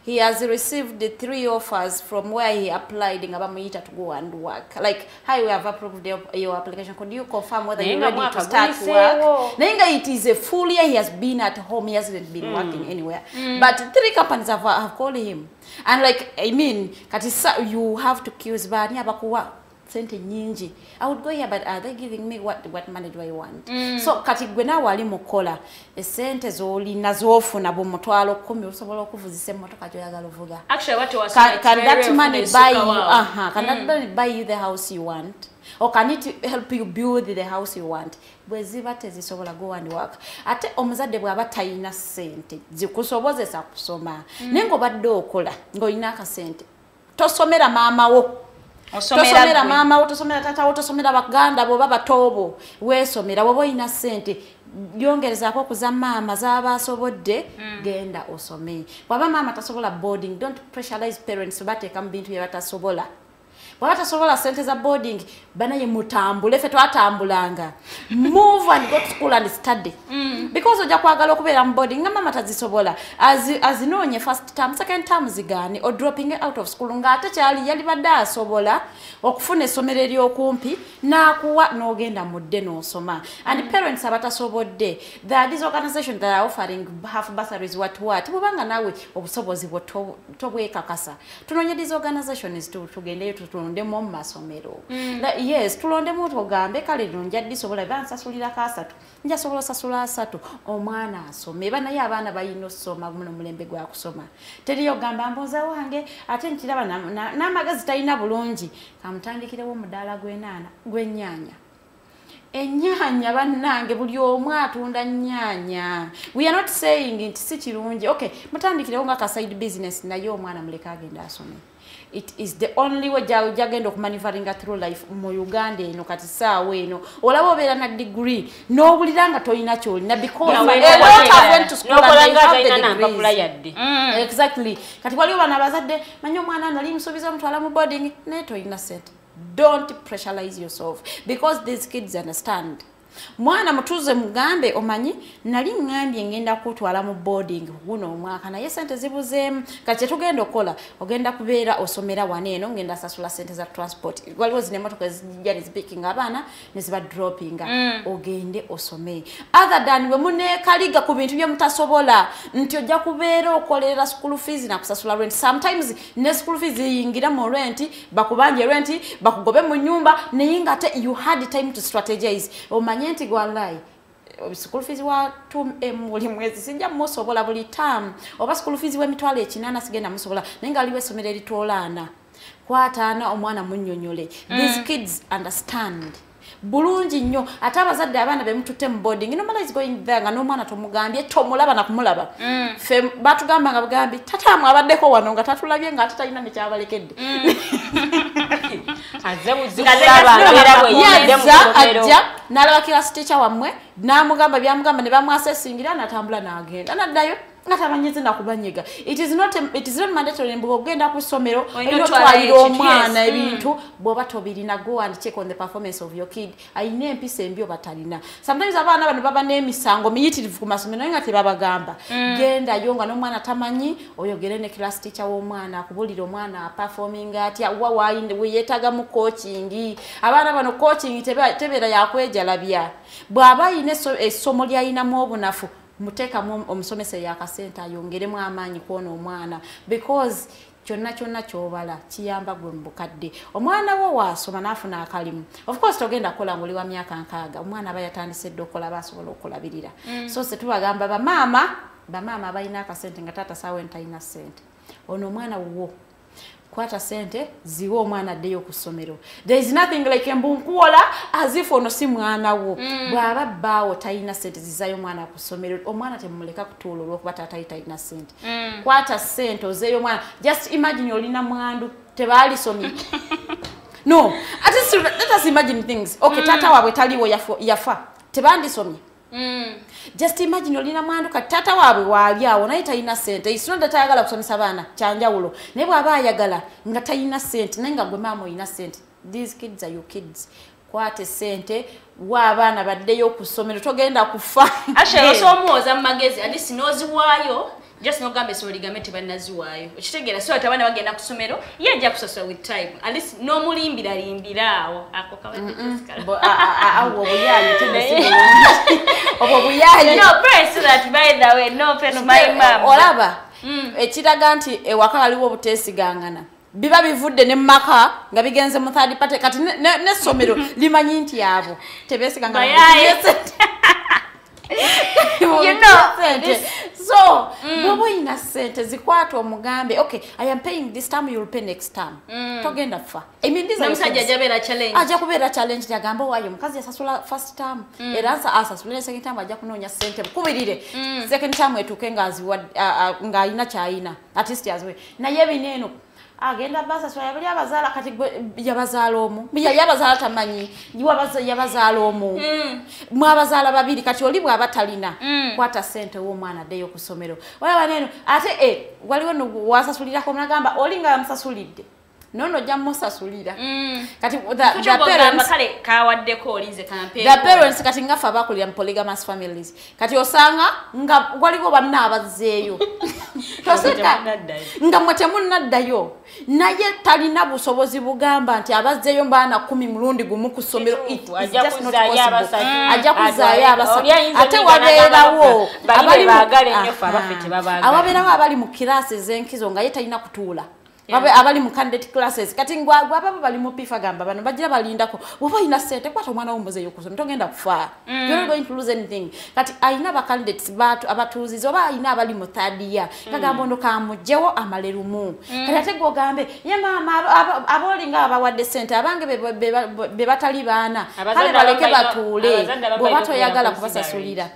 He has received 3 offers from where he applied in Abamuyita to go and work. Like, hi, we have approved your application. Could you confirm whether you're ready to start work? Nenga, it is a full year he has been at home. He hasn't been working anywhere. But 3 companies have called him. And like, I mean, katisa, you have to kill Zbani Abakuwa. Sente nyingi. I would go here, but are they giving me what money do I want? So kati gwena wali mukola esente zoli nazofuna bo mutwalo 10 osobola okuvuzisa emotoka joyagala ovuga. Actually what was can that money buy you can that money buy you the house you want? Or can it help you build the house you want? Bweziba tezisobola go and work. Ate omuzadde bwaba tayina sente zikusobozesa kusoma. Nengo badde okola ngoyina ka sente. Tosomera mama wo. tosomera mama otosomera tata otosomera baganda bo baba tobo weesomera wobo ina sente yongerezako kuza mama z'abasobodde genda osome bwaba mama tasobola boarding don't pressurize parents bateeka mu bintu bye batasobola bwabatasobola sente za boarding banaye mutambule ffe twatambulanga move and go to school and study because ojja kwagala okubeera mu boarding nga mama tazisobola azinoonye first term second term zigaane or dropping out of school ng'ate kyali yali badde asobola okufuna essomero ery'okumpi n'akuwa n'ogenda mudde n'osoma and parents abatasobodde there is organization that are offering half bursaries what bwobanga naawe obusobozi bwo tobwekakasa tunoonye these organizations tugendeyo tulondemu mu masomero yes tulondemu tugambe kale lino nja disobola bansasulira kasatu nja sobola sasula asatu omwana asome banaye abaana bayina osoma muno mulembe gwa kusoma teriyo gamba mboza wange ate nkiraba n'amagezi talina bulungi kamutandikirewo omudaala gw'ennyaanya ennyanya bannange buli omu atunda nnyanya we are not saying nti si kirungi okay mutandikirewo nga ka side business naye omwana muleka agenda asome it is the only way jagenda okumanufacturing through life mu Uganda eno kati saawa eno olaba obeera na degree n'obulira nga toyina kyolina because went to school and they have exactly kati waliwo bana abazadde manyi omwana nali musuubiza omutwala mu boarding naye toyina sente. Don't pressurize yourself because these kids understand. Mwana mutuze mugambe omanyi nali ngambye ngenda kutwala mu boarding guno omwaka naye sente zibuzeemu kati tugenda okola ogenda kubeera osomera waneeno ngenda sasula sente za transport waliwo zine motoka ezijja speaking abaana ne ziba dropping ogende osome other than we munekaliga ku bintu bye mutasobola nti ojja kubeera okolera school fees na kusasula rent sometimes ne school fees yingira mu rent bakubanje rent bakugobe mu nyumba naye ngate you had time to strategize omanyi nti gwalai school fees wa 2M buli mwezi sijja musobola buli term oba school fees we mitwalo 8 sigenda musobola nenga aliwe somero litolana kwataana omwana munnyonyole these kids understand bulungi nnyo ate abazadde abaana bemututte mu boarding normal is going there nga n'omwana tomugambye tomulaba na kumulaba fe batugamba nga bugambi tatamu abaddeko wano nga tatulabye nga atatayina ne kyabalekedde ajja n'alaba class teacher wamwe n'amugamba byamugamba ne bamwasesingira n'atambula n'agenda n'addayo nga tamanyize nakubanyega it is not mandatory mbu ogenda ku ssomero oyinotwalira omwana ebintu bw'oba tobirina go and check on the performance of your kid ayina empisa embi oba talina sometimes abaana bano baba n'emisango miyitirivu ku masomero naye nga tebabagamba gendayo nga n'omwana tamanyi oyogere ne class teacher w'omwana akubulira omwana performing atya weyeetaga mu coaching abaana bano coaching tebeera yakwejalabya bw'aba ayina essomo lyayinamu obunafu muteka omusomesa yakasente ayongeremu amaanyi kwona omwana because kyonna kyobala kiyamba gwe mbukadde omwana wo wasoma nafuna akalimu of course togenda kola ngoli wa myaka 6 omwana aba yatandise dokola basobola okulabirira so se tubagamba bamama balina akasente nga tata sawe ntalina sente ono omwana wo kwata sente ziwo omwana addeyo ku ssomero there is nothing like embunkuola as if ono si mwana wo bw'aba bbaawo talina sente zizayo omwana ku ssomero omwana temumuleka kutuula olw'okuba taatayi talina sente kwata sente ozeeyo omwana just imagine olina mwandu tebaalisomye no let us imagine things okay taata waabwe taliwo yafa tebandisomye just imagine olina mwandu kati taata waabwe waali awo naye talina sente isonda tayagala kusomesa baana kyanjawulo naye bw'aba ayagala nga talina sente naye nga gwe maama olina sente these kids are your kids kwate sente w'abaana baddeyo ku ssomero togenda kufa ashero somuwoza mu magezi ati sinoziwaayo just no gambe so ligame tebanaziwaayo okitegera so atabana bagenda ku ssomero ye ajja kusasula with time at least no mulimbira awo ako kabadde awo buyaye tebesi obo buyaye no press that by the way no press my mom olaba ekiraga nti ewaka waliwo obuteesigangana biba bivudde ne maka nga bigenze mu third party kati ne ssomero limanyi nti abo tebesigangana you know so bobo ina sente zikwata omugambe okay I am paying this time you will pay next time togenda fa I mean this is aja kubeera challenge yagamba wayo mukazi yasasula first time eransa asasula second time aja kunonya sente kubirire second time etuke ngazi nga ina chaina at least yazwe naye bineno agenda basasula yabali abazaala kati yabazaala omu yali abazaala tamanyi yabazaala omu mwabazaala babiri kati oli bw'abatalina kwata ssente w'omwana addeyo okusomero olaba neno ate waliwo wasasulirako nagamba oli nga yamusasulidde nono ojja musasulira kati the parents kati ngafa bakulira mu polygamous families kati osanga nga waliwo banna abazzeeyo toseka nga mwe temunnaddayo naye talina busobozi bugamba nti abazzeeyo baana 10 mulundi gumu ku ssomero ajja kuzaayo abasatu ate wabeerawo ababeerawo abali mu kirasi ez'enkizo nga ye talina kutuula abali mu candidate classes kati ngwaba bali mu pifa gamba bano bagira balindako bwoba ina sente kwata omwana w'omuzeeyo kusoma togenda kufa you're not going to lose anything kati aina ba candidates abatuuzizo ba aina abali mu third year kagamba ono kamujjewo amalerumu kati ate gogambe ye mama abolinga abawadde sente abange be batali baana kale baleke batuule bwe batoyagala kubasasulira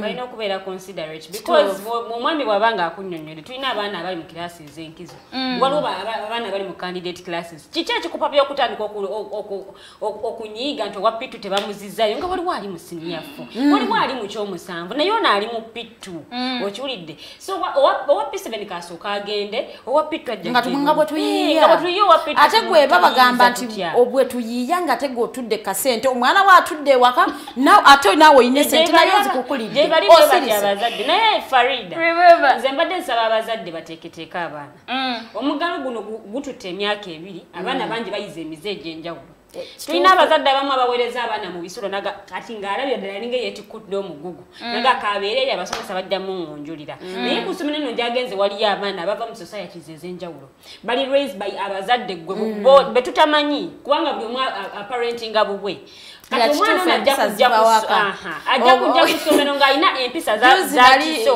balina okubeera considerate because omwami bw'abanga akunnyonnyole tulina abaana abali mu kirasi ez'enkizo waliwo abaana bali mu candidate classes kiki ekikupa by'okutandika okunyiiga nti owa pitu tebamuzizzayo nga waliwo ali mu siniyafu waliwo ali mu kyomusanvu naye ono ali mu pitu okiwulidde so owa P7 kasooka agende owa pitu ajja nga bwe tuyiiya ate gwe babagamba nti obwe tuyiiya nga ate gwe otudde kasente omwana we atudde ewaka ate naawe oyina sente naye ozikukulidde abazadde naye Farida nze mbadde nsaba abazadde bateeketeeka abaana omugalo guno gututte emyaka 2 abaana bangi bayiza emize egy'enjawulo tulina abazadde abamu abaweereza abaana mu bisulo naga kati ng'alabye ddala ninga yeetikudde omugugu naga kabeereri abasomesa bajjamu ngonjulira naye ku ssomero nno gyagenze waliyo abaana abava mu societies ez'enjawulo bali raised by abazadde gwe be tutamanyi kubanga buli omu aparentinga bubwe kati omwana ono ajja kujja ku ssomero ng'alina empisa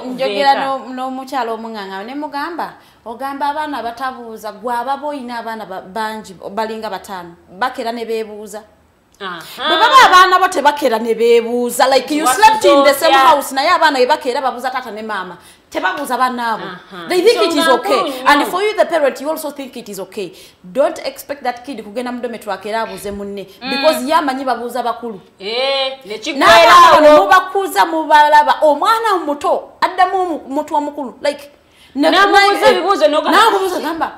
njogera n'omukyalo omunganga ne mugamba ogamba abaana batabuuza gwe ababa oyina abaana bangi balinga 5 bakera ne beebuuza bwe baba abaana bo tebakera ne beebuuza like you slept in the same house naye abaana be bakeera babuuza taata ne maama tebabuuza bannaabo they think it is okay and for you the parent you also think it is okay don't expect that kid kugenda mu dormitory akeera abuuze munne because yamanyi babuuza bakulu n'abaana mubakuza mubalaba omwana muto addamu mutu omukulu like namubuuza ebibuuzo namubuuza gamba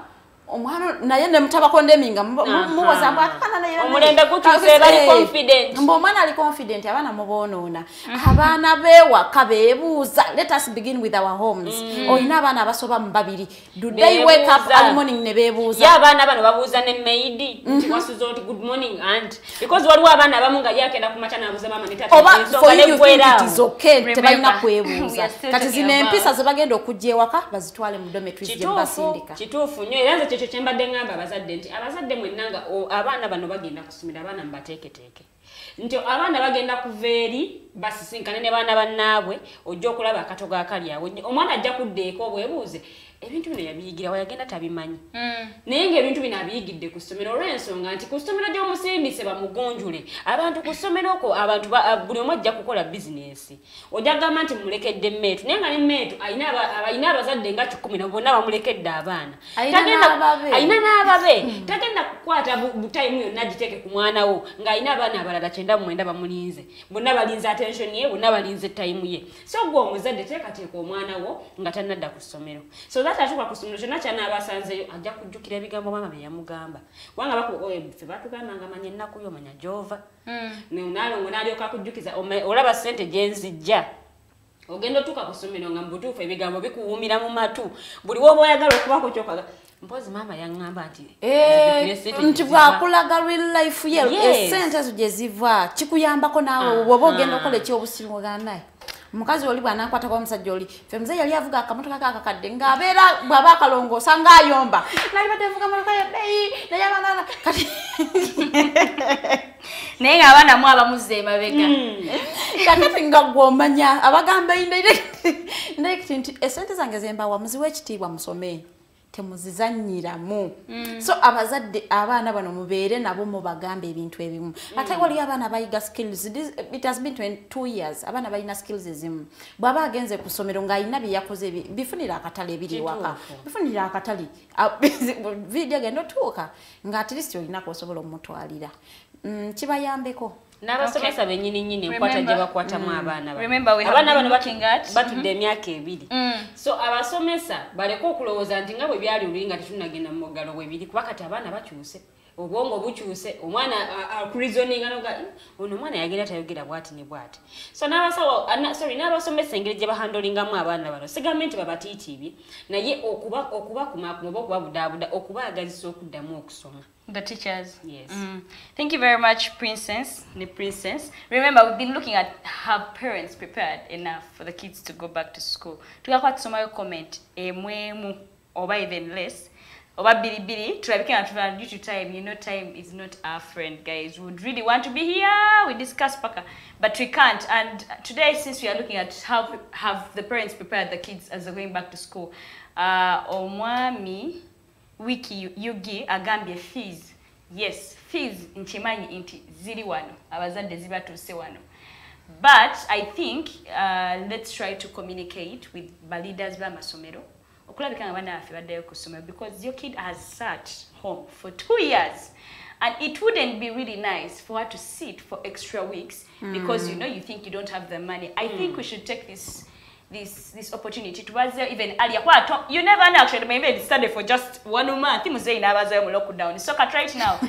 omwana naye ne mutabakondeminga muwoza mbakana naye omulembe gutuuse bali confident omwana ali confident abaana muboonoona abaana beewaka beebuuza let us begin with our homes oyina abaana abasoba mu 2 do they wake up early morning ne beebuuza ye abaana bano babuuza ne maidi nti wasuza oti good morning aunt because waliwo abaana abamu nga yakenda kumaca nabuuza mama netatebalina kwebuuza kati zino empisa zebagenda okujja ewaka bazitwale mu dormitories gye basindika kituufu nnyo era nze ekyo kyembadde ngamba abazadde nti abazadde mwennanga abaana bano bagenda kusomera abaana mubateeketeeke nti abaana bagenda kuva eri basisinkane ne baana bannaabwe ojja okulaba akatogo akali awo omwana ajja kuddeeko obwebuuze ebintu bino yabiyigira wayagenda tabimanyi naye ng'ebintu bino abiyigidde ku ssomero olw'ensonga nti ku ssomero gy'omusindise bamugonjule abantu ku ssomero okwo abantu buli omu ajja kukola bizinesi ojja kugamba nti mulekedde mmeetu naye nga ne mmeetu alina abazadde nga 10 na bonna bamulekedde abaana alina n'ababe tagenda kukwata butayimu yonna agiteeke ku mwana wo ng'alina abaana abalala 99 bamulinze bonna balinze attention ye bonna balinze tayimu ye so gwe omuzadde teekateeka omwana wo nga tannadda ku ssomero so that atuka ku ssomero kyonna ky'anaabasanzeyo ajja kujjukira ebigambo maama bye yamugamba kubanga ffe batugamba nga manya ennaku yo manya gy'ova naalongo n'alyoka akujjukiza olaba ssente gye nzijja ogenda otuuka ku ssomero nga mu butuufu ebigambo bikuwuumira mu matu buli woba oyagala okubako kyokaga mpozi maama yaŋŋamba nti bwakulaga real life ye esente ezo gye ziva kikuyambako naawe woba ogenda okola ekyobusiru naye mukazi oli bw'anankwata kwa musajja oli ffe muzeeyi yali avuga akamotoka kakakadde ng'abeera bw'aba akalongoosa ng'ayomba nali badde avuga motoka yaddeyi naye abaana kati naye ng'abaana mu abamuzza emabega kakati nga gw'omanya abagamba indirect nti esente zange zembawa muziwa ekitiibwa musome temuzizanyiramu. So abazadde abaana bano mubeere nabo mubagambe ebintu ebimu. Ate wali abaana bayiga skills. It has been 2 years. Abaana bayina skills ezimu. Bw'aba agenze ku ssomero ng'ayina bye yakoze bifunira akatale ebiri waka. Bifunira akatale. Video gendo tuuka nga at least olina kw'osobola omutwalira. Kibayambeko. N'abasomesa bennyini enkwata gye bakwatamu abaana bano batudde emyaka 2. So abasomesa baleka okulowooza nti nga bwe byali luli nga tetunagenda mu muggalo bwebiri kuba kati abaana bakyuse obwongo bukyuse omwana akureasoninga noga ono omwana yagenda tayogera bwati ne bwati. So n'abasomesa engeri gye bahandolingamu abaana bano sigambye nti babatiitiibye naye okubakumakuma oba okubabudaabuda okubaagazisa okuddamu okusoma. The teachers. Yes. Thank you very much, Princess. Remember, we've been looking at have parents prepared enough for the kids to go back to school. Tukakwa tusoma comment emwemu oba even less. Oba bilibili tulabika due to time. You know, time is not our friend, guys. We would really want to be here. We discuss paka, but we can't. And today, since we are looking at how have the parents prepared the kids as they're going back to school, omwami wiki yugi agambye fees. Yes, fees nchimanyi inti ziri wano abazadde zibatuse wano. But I think let's try to communicate with the leaders b'amasomero okulabika nga bana afe baddayo ku ssomero, because your kid has sat home for 2 years and it wouldn't be really nice for her to sit for extra weeks because you think you don't have the money. I think we should take this opportunity to was even earlier. You never know, actually, maybe study for just 1 month. You say nabaza mu lockdown. So right now,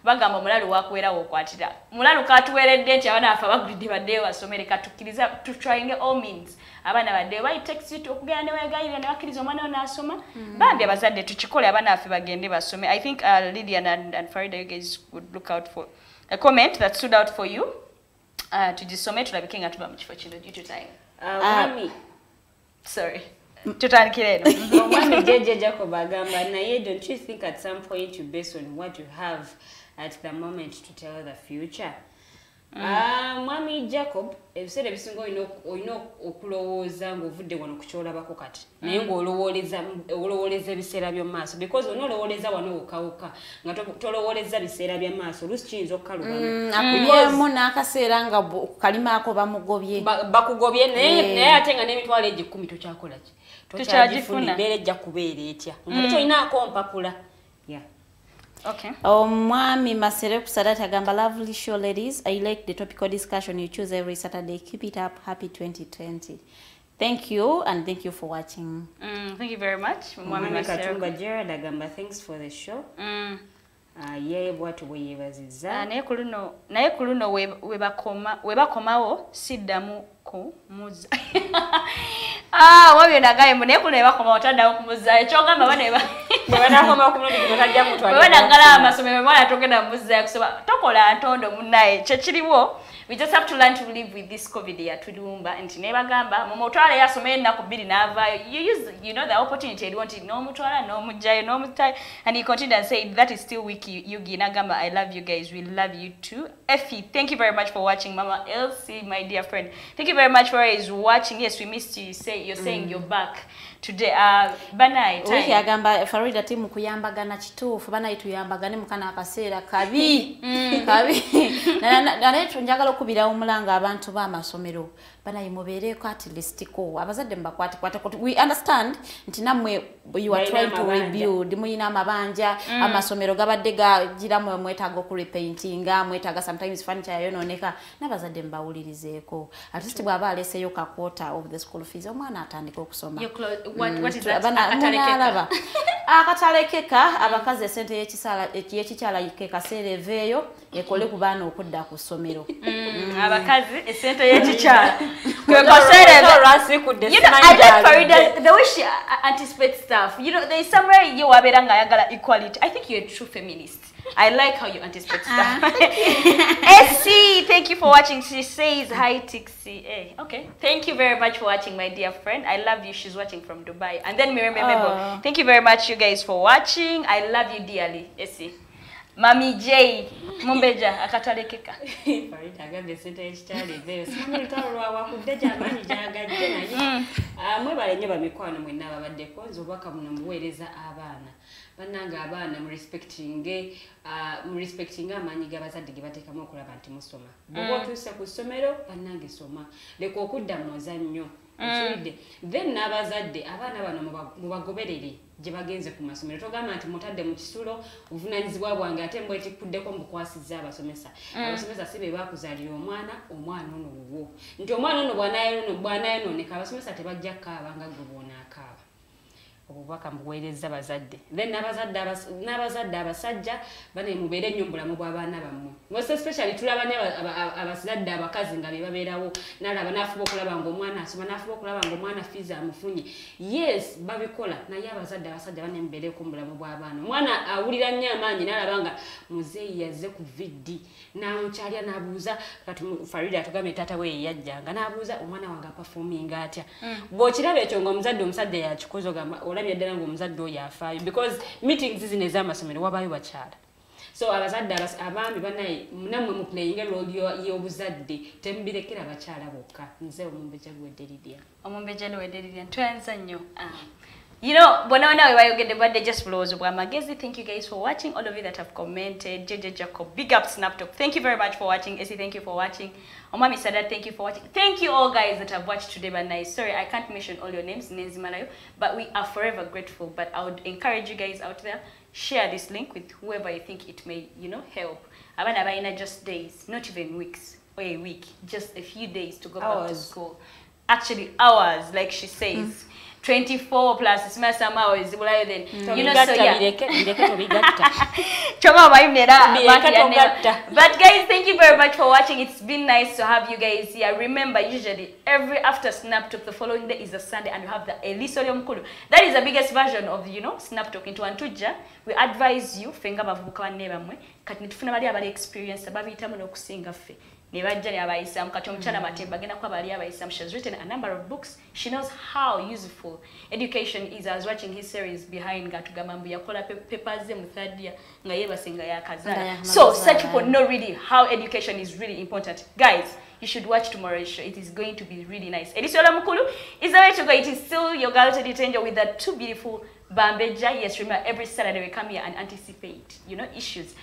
bagamba mulalu wakwera wokwatira. Mulalu katuweredde nti abana afa bagudde badde basomere katukiriza to trying all means. Abana badde why takes you to okugenda ne wegayira ne bakiriza omwana onasoma. Bambi abazadde tukikole abana afe bagende basome. I think Lydian and Farida, you guys would look out for a comment that stood out for you. Tujisome tulabike nga tuba mu kifo kino due to time. Mami. Sorry. Tutandikireno. Mwami Jeje Jacob agamba naye, don't you think at some point you base on what you have at the moment to tell the future? Mwami Jacob, ebiseera ebisinga olina okulowooza ng'ovudde wano ku kyolabako kati. Naye ng'olowooleza ebiseera by'omu maaso. Because onoolowooleza wano wokawuka nga tolowooleza biseera bya maaso. Oluusi kiyinza okukalubana. Akubyemu n'akaseera nga kalima ako bamugobye. Bakugobye naye ate nga n'emitwalo egyo 10 tokyakola ki? Tokyagifuna. Embeera ejja kubeera etya. Nga tolinaako mpapula. Yeah. Okay. Mwami Masere Kusadata agamba lovely show ladies. I like the topical discussion you choose every Saturday. Keep it up. Happy 2020. Thank you and thank you for watching. Thank you very much. Mwami Katumba Gerard agamba thanks for the show. Yeye bwatu bweyebaziza. Naye ku luno webakomawo siddamu kumuza. Wabyo nagaye naye kuno webakomawo taddamu kumuza. Ekyogamba bana banakomawo ku mulundi tajja mutwala. Webanagala amasomero mwana togenda muza kusoma. Tokola ntondo munnaye kyekiriwo. We just have to learn to live with this COVID year. Tudumba nti ne bagamba mu mutwala yasomeye ennaku 2 n'avaayo. You use the opportunity you want no mutwala no mujjayo no mutai, and he continued and said that is still wiki Yugi Nagamba. I love you guys. We love you too. Effie, thank you very much for watching. Mama Elsie, my dear friend, thank you very much for watching. Yes, we missed you. You're saying you're back today. Banai time. Wiki agamba Farida timu kuyambagana kituufu banai tuyambagane mukana akaseera kabi. Kabi. Na njagala okubira omulanga abantu b'amasomero banayi mubeereko at least ko abazadde mbakwate we understand nti namwe you are trying to rebuild muyina amabanja amasomero gabadde giramu mwetaaga ku repaintinga mwetaaga sometimes furniture yayononeka n'abazadde mbawulirizeeko at least bw'aba aleseyo ka quarter of the school fees omwana atandika okusoma. What is that? Akatalekeka abakazi esente y'ekikyala kaseera eveeyo ekole ku baana okudda ku ssomero. Abakazi esente y'ekikyala I like Farida the way she anticipates stuff. There is somewhere you wabera nga yagala equality. I think you're a true feminist. I like how you anticipate stuff. SC, thank you for watching. She says hi, Tixie. Hey, okay. Thank you very much for watching, my dear friend. I love you. She's watching from Dubai. And then remember, thank you very much, you guys, for watching. I love you dearly, SC. Mami J Mumbeja akatalekeka Farida agambye sente ekitali vero simanyi lutalo lwawakudde gy'amaanyi gy'agadde naye mwebale nnyo bamikwano mwenna ababaddeko nze obubaka buno mbuweereza abaana bannange abaana mu respectinga amaanyi g'abazadde ge bateekamu okulaba nti musoma bw'oba otuuse ku ssomero bannange soma leka okudda mu muzannyo okiwulidde then n'abazadde abaana bano mubagoberere gye bagenze ku masomero togamba nti mutadde mu kisulo obuvunaanyizibwa bwange ate mbwe ekikuddeko mbukwasizza abasomesa abasomesa si be bakuzaalira omwana ono wuwo nti omwana ono bw'anayonooneka abasomesa tebajja kukaaba nga gwe bw'onaakaaba obubaka mbuweereza bazadde then n'abazadde abasajja bane mubeere nnyo mubulamu bw'abaana bammwe most especially tulaba ne abazadde abakazi nga be babeerawo n'alaba n'afuba okulaba ng'omwana asoma n'afuba okulaba ng'omwana fiizi amufunye yes babikola naye abazadde abasajja bane mubeereko mubulamu bw'abaana omwana awulira nnyo amaanyi n'alaba nga muzeeyi yazze ku viddi n'amukyalya n'abuuza kati Farida atugambye taata we yeyajjanga n'abuuza omwana wange apafominga atya bw'okiraba ekyo ng'omuzadde omusajja yakikoze ogamba olabye ddala ng'omuzadde oyo afaayo because meetings zino ez'amasomero wabaayo bakyala so abazadde abaami banaye nammwe muplayinga role y'obuzadde temubirekera bakyala bokka nze Omumbeja gwedde Lydia Omumbeja niwedde Lydia ntwenza nnyo You know, Bonona, why you get the birthday just blows up Magezi. Thank you guys for watching. All of you that have commented. JJ Jacob, big up Snaptalk. Thank you very much for watching. Essie, thank you for watching. Omami Sadat, thank you for watching. Thank you all guys that have watched today. But nice. Sorry, I can't mention all your names, but we are forever grateful. But I would encourage you guys out there, share this link with whoever you think it may, help. Abana baina just days, not even weeks or a week, just a few days to go back to school. Actually, hours, like she says. 24 plus it's my summer is then so yeah but guys, thank you very much for watching. It's been nice to have you guys here. Remember, usually every after Snaptalk the following day is a Sunday and you have the Elisori Mkulu. That is the biggest version of Snaptalk into Antuja. We advise you fenga bavubuka nebamwe kati nitufuna bali abali experience ababitamu n'okusinga ffe she has written a number of books. She knows how useful education is. I was watching his series behind Gatugamambu Yakola Papers so such people know really how education is really important. Guys, you should watch tomorrow's show. It is going to be really nice. Edisola Mukulu is the way to go. It is still your girl Teddy Tenjo with the two beautiful Bambeja. Yes, remember every Saturday we come here and anticipate, issues.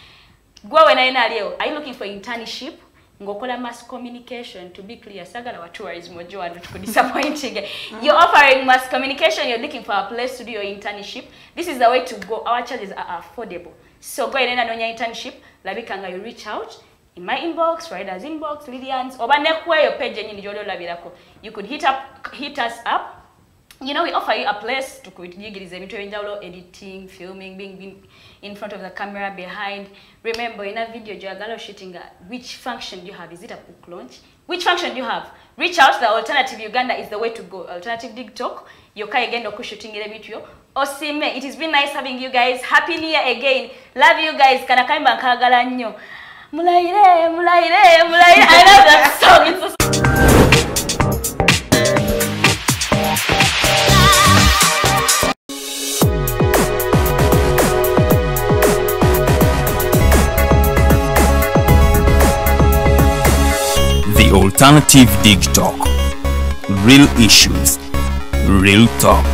Are you looking for internship? Ngokola mass communication, to be clear, sagala wa tourism ojo watu disappointing. You're offering mass communication, you're looking for a place to do your internship. This is the way to go. Our charges are affordable. So go ahead and on your internship, labikanga you reach out in my inbox, Rider's inbox, Lydian's, or banekwe your page and you could hit us up. We offer you a place to editing, filming, being in front of the camera, behind. Remember, in a video, you're shooting. Which function do you have? Is it a book launch? Which function do you have? Reach out. The Alternative Uganda is the way to go. Alternative TikTok. Yokai again, shooting a video. Osime, it has been nice having you guys. Happy New Year again. Love you guys. Kanakaimba kagala nyo. Mulaire, mulaire, mulaire. I love that song. It's so Alternative Dig Talk. Real issues, real talk.